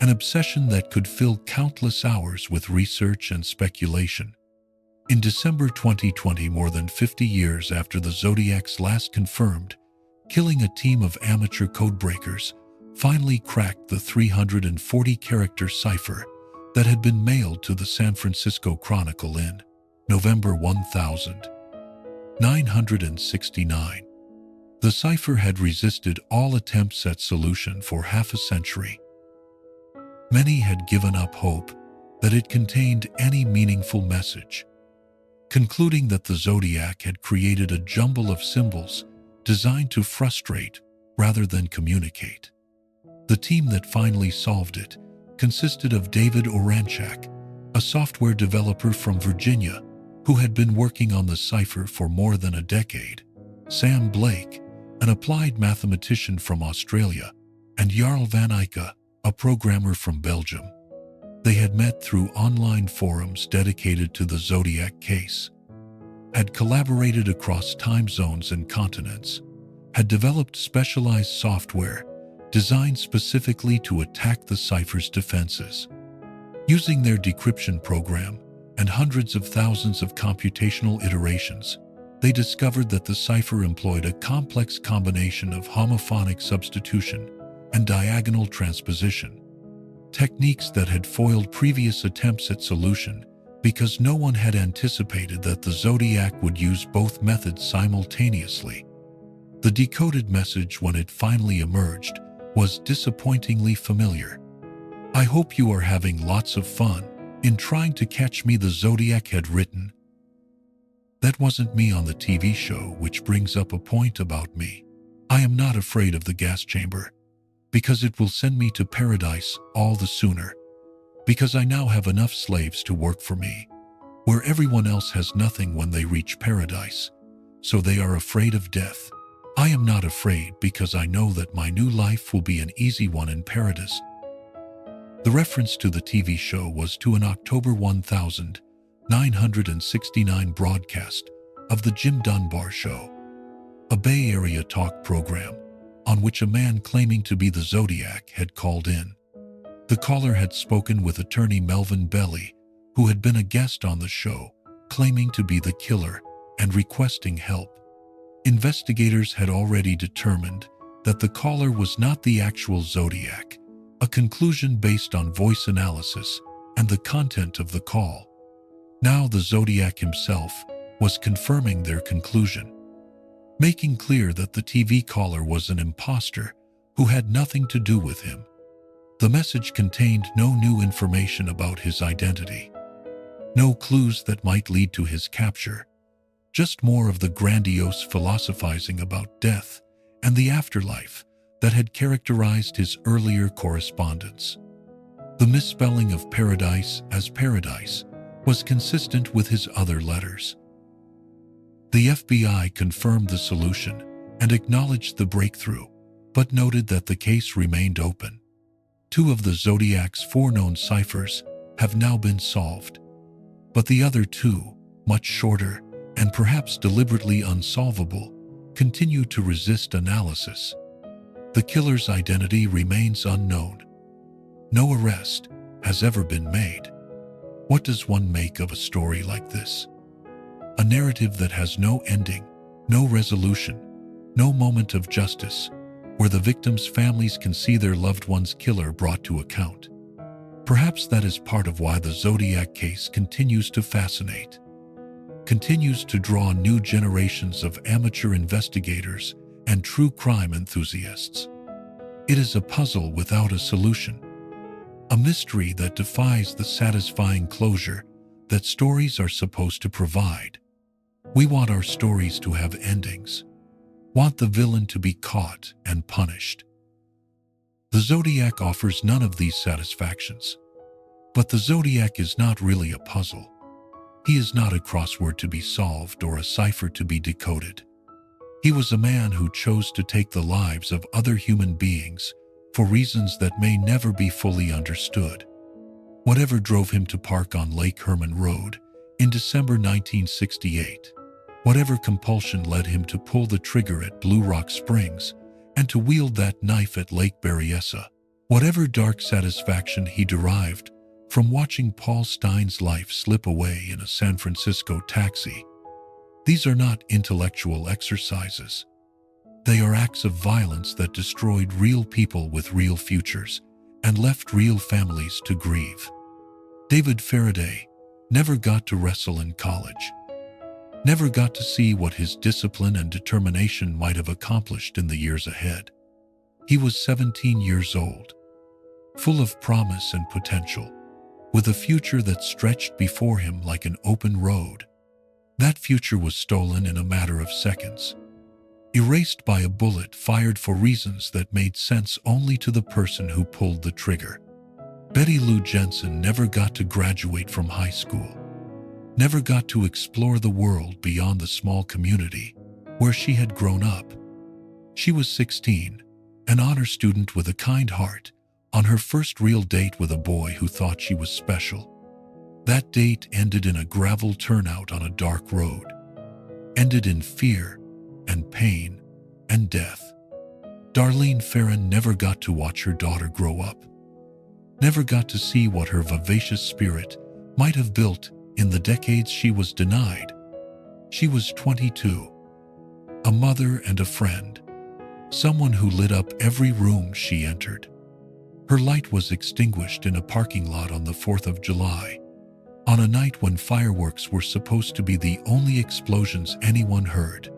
an obsession that could fill countless hours with research and speculation. In December 2020, more than 50 years after the Zodiac's last confirmed killing, a team of amateur codebreakers finally cracked the 340-character cipher that had been mailed to the San Francisco Chronicle in November 1969. The cipher had resisted all attempts at solution for half a century. Many had given up hope that it contained any meaningful message, concluding that the Zodiac had created a jumble of symbols designed to frustrate rather than communicate. The team that finally solved it consisted of David Oranchak, a software developer from Virginia who had been working on the cipher for more than a decade, Sam Blake, an applied mathematician from Australia, and Jarl van Eyck, a programmer from Belgium. They had met through online forums dedicated to the Zodiac case, had collaborated across time zones and continents, had developed specialized software designed specifically to attack the cipher's defenses. Using their decryption program and hundreds of thousands of computational iterations, they discovered that the cipher employed a complex combination of homophonic substitution and diagonal transposition, techniques that had foiled previous attempts at solution because no one had anticipated that the Zodiac would use both methods simultaneously. The decoded message, when it finally emerged, was disappointingly familiar. "I hope you are having lots of fun in trying to catch me," the Zodiac had written. That wasn't me on the TV show, which brings up a point about me. I am not afraid of the gas chamber, because it will send me to paradise all the sooner. Because I now have enough slaves to work for me, where everyone else has nothing when they reach paradise. So they are afraid of death. I am not afraid because I know that my new life will be an easy one in paradise. The reference to the TV show was to an October 1969 broadcast of The Jim Dunbar Show, a Bay Area talk program on which a man claiming to be the Zodiac had called in. The caller had spoken with attorney Melvin Belly, who had been a guest on the show, claiming to be the killer and requesting help. Investigators had already determined that the caller was not the actual Zodiac, a conclusion based on voice analysis and the content of the call. Now the Zodiac himself was confirming their conclusion, making clear that the TV caller was an imposter who had nothing to do with him. The message contained no new information about his identity, no clues that might lead to his capture, just more of the grandiose philosophizing about death and the afterlife that had characterized his earlier correspondence. The misspelling of paradise as paradise was consistent with his other letters. The FBI confirmed the solution and acknowledged the breakthrough, but noted that the case remained open. 2 of the Zodiac's 4 known ciphers have now been solved, but the other 2, much shorter and perhaps deliberately unsolvable, continue to resist analysis. The killer's identity remains unknown. No arrest has ever been made. What does one make of a story like this? A narrative that has no ending, no resolution, no moment of justice, where the victims' families can see their loved one's killer brought to account. Perhaps that is part of why the Zodiac case continues to fascinate, continues to draw new generations of amateur investigators and true crime enthusiasts. It is a puzzle without a solution, a mystery that defies the satisfying closure that stories are supposed to provide. We want our stories to have endings, want the villain to be caught and punished. The Zodiac offers none of these satisfactions. But the Zodiac is not really a puzzle. He is not a crossword to be solved or a cipher to be decoded. He was a man who chose to take the lives of other human beings for reasons that may never be fully understood. Whatever drove him to park on Lake Herman Road in December 1968, whatever compulsion led him to pull the trigger at Blue Rock Springs and to wield that knife at Lake Berryessa, whatever dark satisfaction he derived from watching Paul Stein's life slip away in a San Francisco taxi, these are not intellectual exercises. They are acts of violence that destroyed real people with real futures and left real families to grieve. David Faraday never got to wrestle in college, never got to see what his discipline and determination might have accomplished in the years ahead. He was 17 years old, full of promise and potential, with a future that stretched before him like an open road. That future was stolen in a matter of seconds, erased by a bullet fired for reasons that made sense only to the person who pulled the trigger. Betty Lou Jensen never got to graduate from high school, never got to explore the world beyond the small community where she had grown up. She was 16, an honor student with a kind heart, on her first real date with a boy who thought she was special. That date ended in a gravel turnout on a dark road, ended in fear and pain and death. Darlene Ferrin never got to watch her daughter grow up, never got to see what her vivacious spirit might have built in the decades she was denied. She was 22, a mother and a friend, someone who lit up every room she entered. Her light was extinguished in a parking lot on the 4th of July, on a night when fireworks were supposed to be the only explosions anyone heard.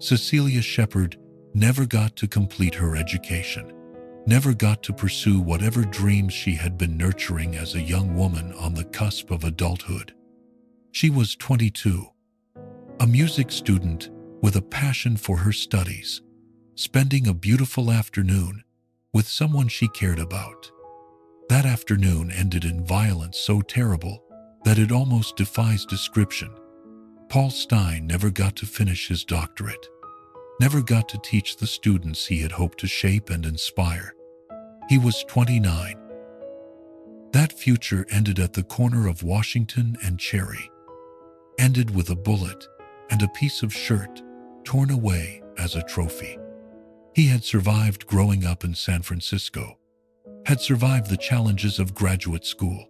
Cecilia Shepard never got to complete her education, never got to pursue whatever dreams she had been nurturing as a young woman on the cusp of adulthood. She was 22, a music student with a passion for her studies, spending a beautiful afternoon with someone she cared about. That afternoon ended in violence so terrible that it almost defies description. Paul Stine never got to finish his doctorate, never got to teach the students he had hoped to shape and inspire. He was 29. That future ended at the corner of Washington and Cherry, ended with a bullet and a piece of shirt torn away as a trophy. He had survived growing up in San Francisco, had survived the challenges of graduate school,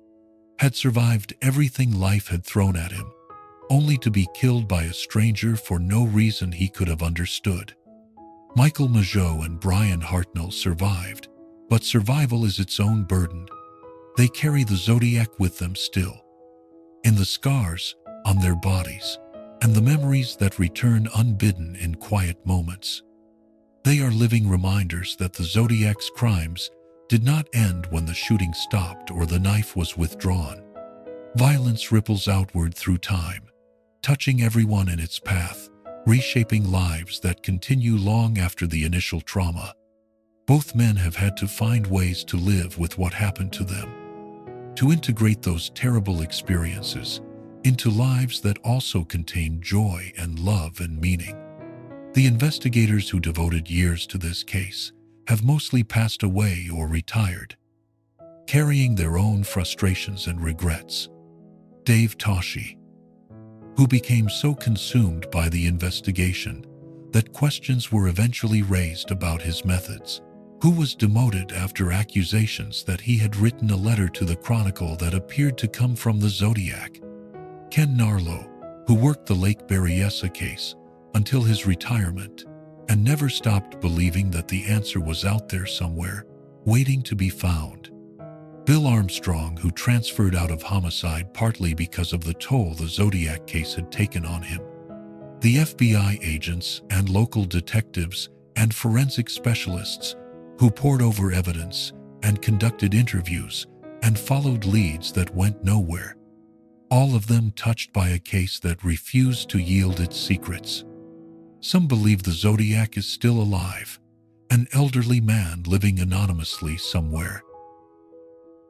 had survived everything life had thrown at him, only to be killed by a stranger for no reason he could have understood. Michael Mageau and Brian Hartnell survived, but survival is its own burden. They carry the Zodiac with them still, in the scars on their bodies, and the memories that return unbidden in quiet moments. They are living reminders that the Zodiac's crimes did not end when the shooting stopped or the knife was withdrawn. Violence ripples outward through time, touching everyone in its path, reshaping lives that continue long after the initial trauma. Both men have had to find ways to live with what happened to them, to integrate those terrible experiences into lives that also contain joy and love and meaning. The investigators who devoted years to this case have mostly passed away or retired, carrying their own frustrations and regrets. Dave Toschi, who became so consumed by the investigation that questions were eventually raised about his methods, who was demoted after accusations that he had written a letter to the Chronicle that appeared to come from the Zodiac. Ken Narlow, who worked the Lake Berryessa case until his retirement and never stopped believing that the answer was out there somewhere, waiting to be found. Bill Armstrong, who transferred out of homicide partly because of the toll the Zodiac case had taken on him. The FBI agents and local detectives and forensic specialists who pored over evidence and conducted interviews and followed leads that went nowhere. All of them touched by a case that refused to yield its secrets. Some believe the Zodiac is still alive, an elderly man living anonymously somewhere.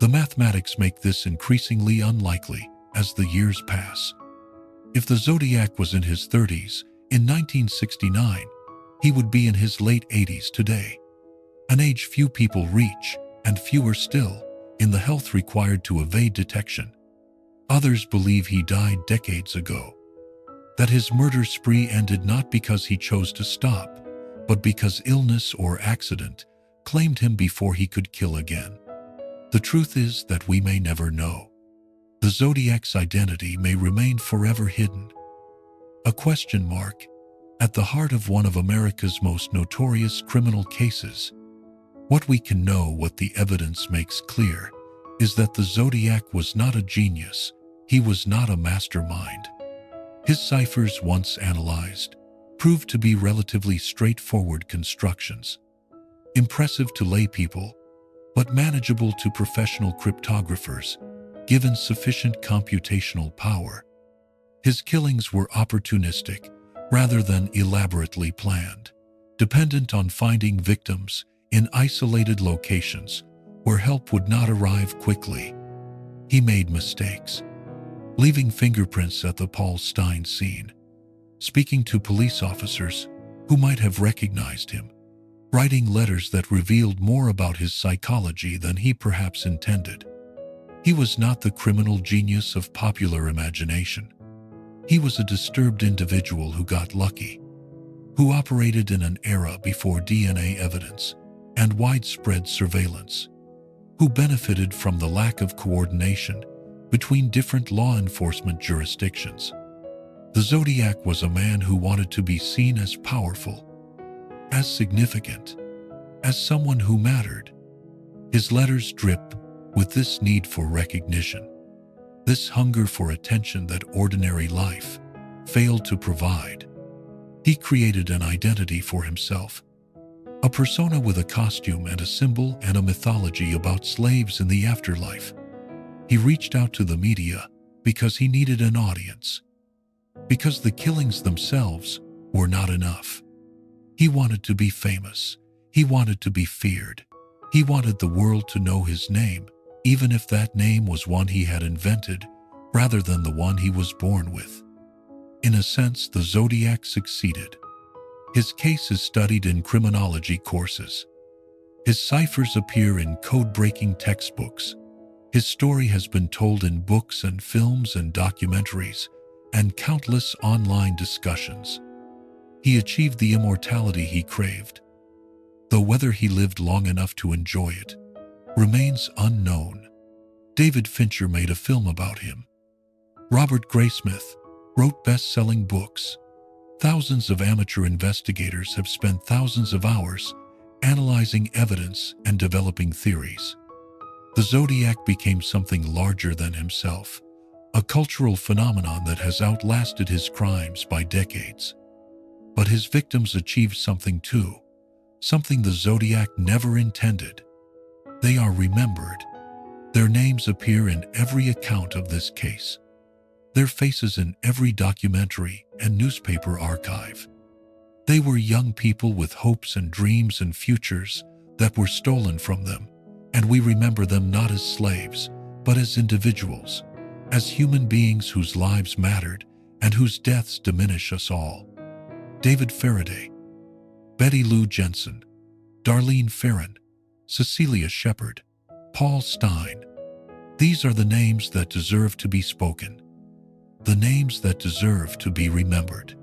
The mathematics make this increasingly unlikely as the years pass. If the Zodiac was in his 30s in 1969, he would be in his late 80s today, an age few people reach, and fewer still, in the health required to evade detection. Others believe he died decades ago, that his murder spree ended not because he chose to stop, but because illness or accident claimed him before he could kill again. The truth is that we may never know. The Zodiac's identity may remain forever hidden, a question mark at the heart of one of America's most notorious criminal cases. What we can know, what the evidence makes clear, is that the Zodiac was not a genius. He was not a mastermind. His ciphers, once analyzed, proved to be relatively straightforward constructions, impressive to lay people, but manageable to professional cryptographers, given sufficient computational power. His killings were opportunistic rather than elaborately planned, dependent on finding victims in isolated locations where help would not arrive quickly. He made mistakes, leaving fingerprints at the Paul Stine scene, speaking to police officers who might have recognized him, writing letters that revealed more about his psychology than he perhaps intended. He was not the criminal genius of popular imagination. He was a disturbed individual who got lucky, who operated in an era before DNA evidence and widespread surveillance, who benefited from the lack of coordination between different law enforcement jurisdictions. The Zodiac was a man who wanted to be seen as powerful, as significant, as someone who mattered. His letters drip with this need for recognition, this hunger for attention that ordinary life failed to provide. He created an identity for himself, a persona with a costume and a symbol and a mythology about slaves in the afterlife. He reached out to the media because he needed an audience. because the killings themselves were not enough. He wanted to be famous. He wanted to be feared. He wanted the world to know his name, even if that name was one he had invented rather than the one he was born with. In a sense, the Zodiac succeeded. His case is studied in criminology courses. His ciphers appear in code-breaking textbooks. His story has been told in books and films and documentaries and countless online discussions. He achieved the immortality he craved, though whether he lived long enough to enjoy it remains unknown. David Fincher made a film about him. Robert Graysmith wrote best-selling books. Thousands of amateur investigators have spent thousands of hours analyzing evidence and developing theories. The Zodiac became something larger than himself, a cultural phenomenon that has outlasted his crimes by decades. But his victims achieved something too, something the Zodiac never intended. They are remembered. Their names appear in every account of this case. Their faces in every documentary and newspaper archive. They were young people with hopes and dreams and futures that were stolen from them, and we remember them not as slaves, but as individuals, as human beings whose lives mattered and whose deaths diminish us all. David Faraday, Betty Lou Jensen, Darlene Ferrin, Cecilia Shepard, Paul Stein. These are the names that deserve to be spoken. The names that deserve to be remembered.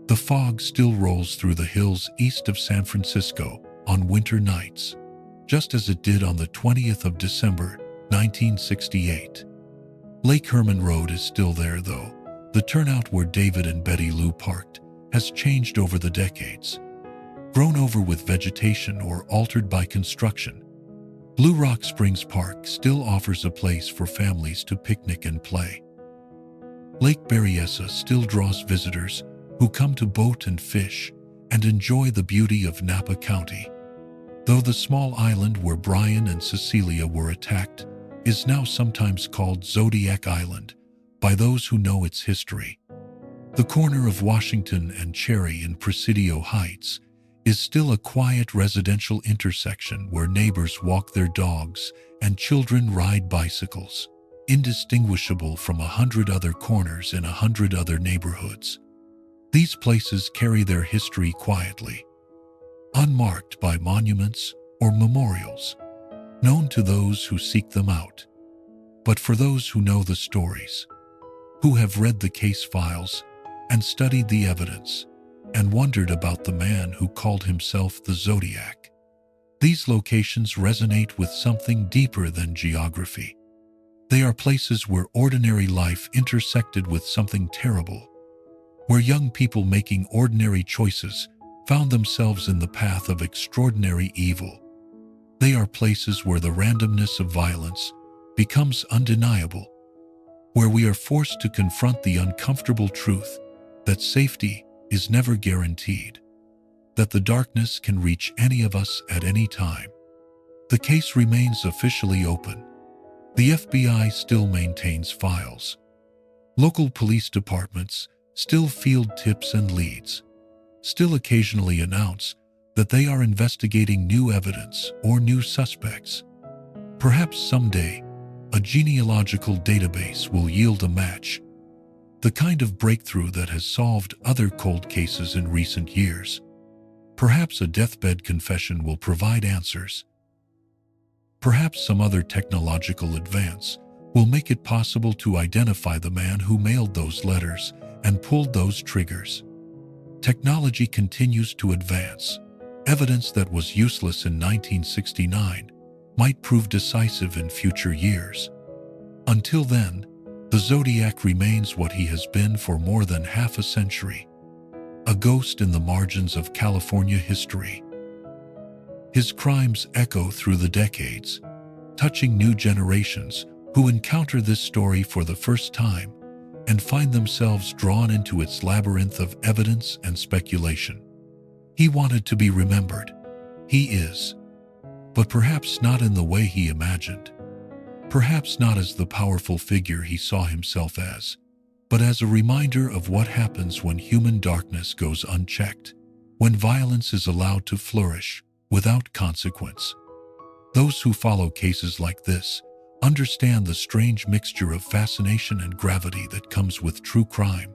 The fog still rolls through the hills east of San Francisco on winter nights, just as it did on the 20th of December, 1968. Lake Herman Road is still there, though. The turnout where David and Betty Lou parked has changed over the decades, grown over with vegetation or altered by construction. Blue Rock Springs Park still offers a place for families to picnic and play. Lake Berryessa still draws visitors who come to boat and fish and enjoy the beauty of Napa County, though the small island where Brian and Cecilia were attacked is now sometimes called Zodiac Island by those who know its history. The corner of Washington and Cherry in Presidio Heights is still a quiet residential intersection where neighbors walk their dogs and children ride bicycles, indistinguishable from 100 other corners in 100 other neighborhoods. These places carry their history quietly, unmarked by monuments or memorials, known to those who seek them out. But for those who know the stories, who have read the case files and studied the evidence and wondered about the man who called himself the Zodiac, these locations resonate with something deeper than geography. They are places where ordinary life intersected with something terrible, where young people making ordinary choices found themselves in the path of extraordinary evil. They are places where the randomness of violence becomes undeniable, where we are forced to confront the uncomfortable truth that safety is never guaranteed, that the darkness can reach any of us at any time. The case remains officially open. The FBI still maintains files. Local police departments still field tips and leads, still occasionally announce that they are investigating new evidence or new suspects. Perhaps someday, a genealogical database will yield a match, the kind of breakthrough that has solved other cold cases in recent years. Perhaps a deathbed confession will provide answers. Perhaps some other technological advance will make it possible to identify the man who mailed those letters and pulled those triggers. Technology continues to advance. Evidence that was useless in 1969 might prove decisive in future years. Until then, the Zodiac remains what he has been for more than half a century, a ghost in the margins of California history. His crimes echo through the decades, touching new generations who encounter this story for the first time and find themselves drawn into its labyrinth of evidence and speculation. He wanted to be remembered. He is. But perhaps not in the way he imagined. Perhaps not as the powerful figure he saw himself as. but as a reminder of what happens when human darkness goes unchecked, when violence is allowed to flourish without consequence. Those who follow cases like this understand the strange mixture of fascination and gravity that comes with true crime.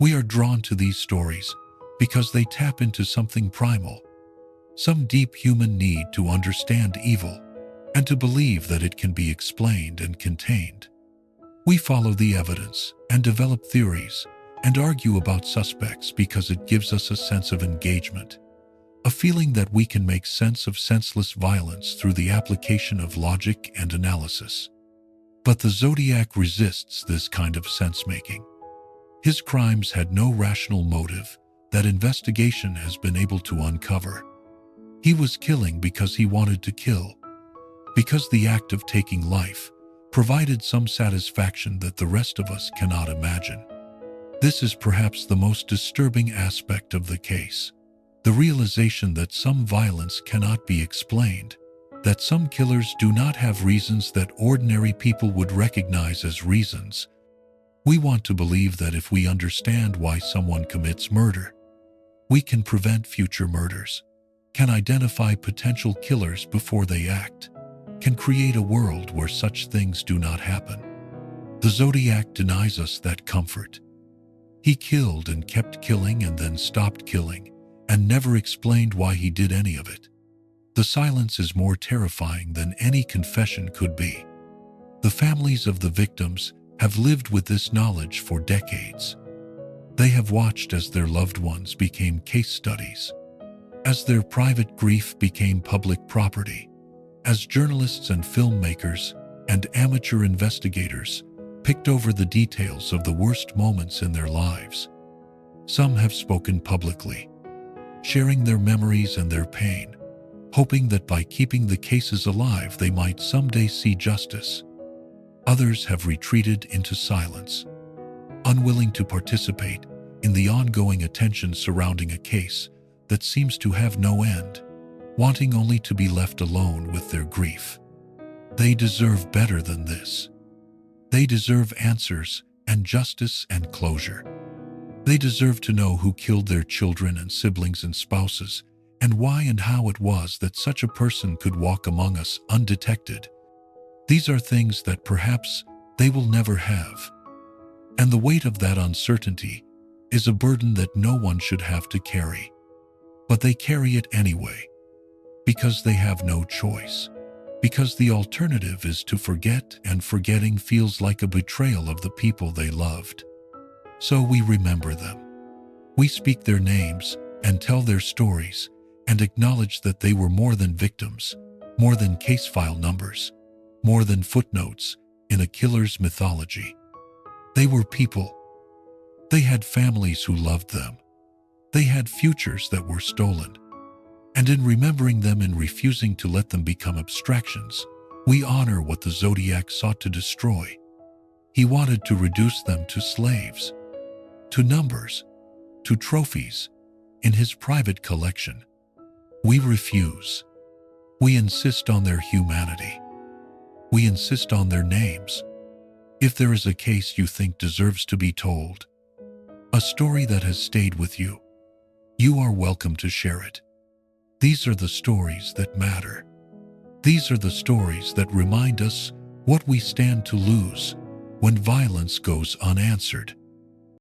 We are drawn to these stories because they tap into something primal, some deep human need to understand evil and to believe that it can be explained and contained. We follow the evidence and develop theories and argue about suspects because it gives us a sense of engagement, a feeling that we can make sense of senseless violence through the application of logic and analysis. But the Zodiac resists this kind of sense-making. His crimes had no rational motive that investigation has been able to uncover. He was killing because he wanted to kill, because the act of taking life provided some satisfaction that the rest of us cannot imagine. This is perhaps the most disturbing aspect of the case, the realization that some violence cannot be explained, that some killers do not have reasons that ordinary people would recognize as reasons. We want to believe that if we understand why someone commits murder, we can prevent future murders, can identify potential killers before they act, can create a world where such things do not happen. The Zodiac denies us that comfort. He killed and kept killing and then stopped killing, and never explained why he did any of it. The silence is more terrifying than any confession could be. The families of the victims have lived with this knowledge for decades. They have watched as their loved ones became case studies, as their private grief became public property, as journalists and filmmakers and amateur investigators picked over the details of the worst moments in their lives. Some have spoken publicly, sharing their memories and their pain, hoping that by keeping the cases alive they might someday see justice. Others have retreated into silence, unwilling to participate in the ongoing attention surrounding a case that seems to have no end, wanting only to be left alone with their grief. They deserve better than this. They deserve answers and justice and closure. They deserve to know who killed their children and siblings and spouses, and why and how it was that such a person could walk among us undetected. These are things that perhaps they will never have. And the weight of that uncertainty is a burden that no one should have to carry. But they carry it anyway, because they have no choice. Because the alternative is to forget, and forgetting feels like a betrayal of the people they loved. So we remember them. We speak their names and tell their stories and acknowledge that they were more than victims, more than case file numbers, more than footnotes in a killer's mythology. They were people. They had families who loved them. They had futures that were stolen. And in remembering them and refusing to let them become abstractions, we honor what the Zodiac sought to destroy. He wanted to reduce them to slaves, to numbers, to trophies in his private collection. We refuse. We insist on their humanity. We insist on their names. If there is a case you think deserves to be told, a story that has stayed with you, you are welcome to share it. These are the stories that matter. These are the stories that remind us what we stand to lose when violence goes unanswered.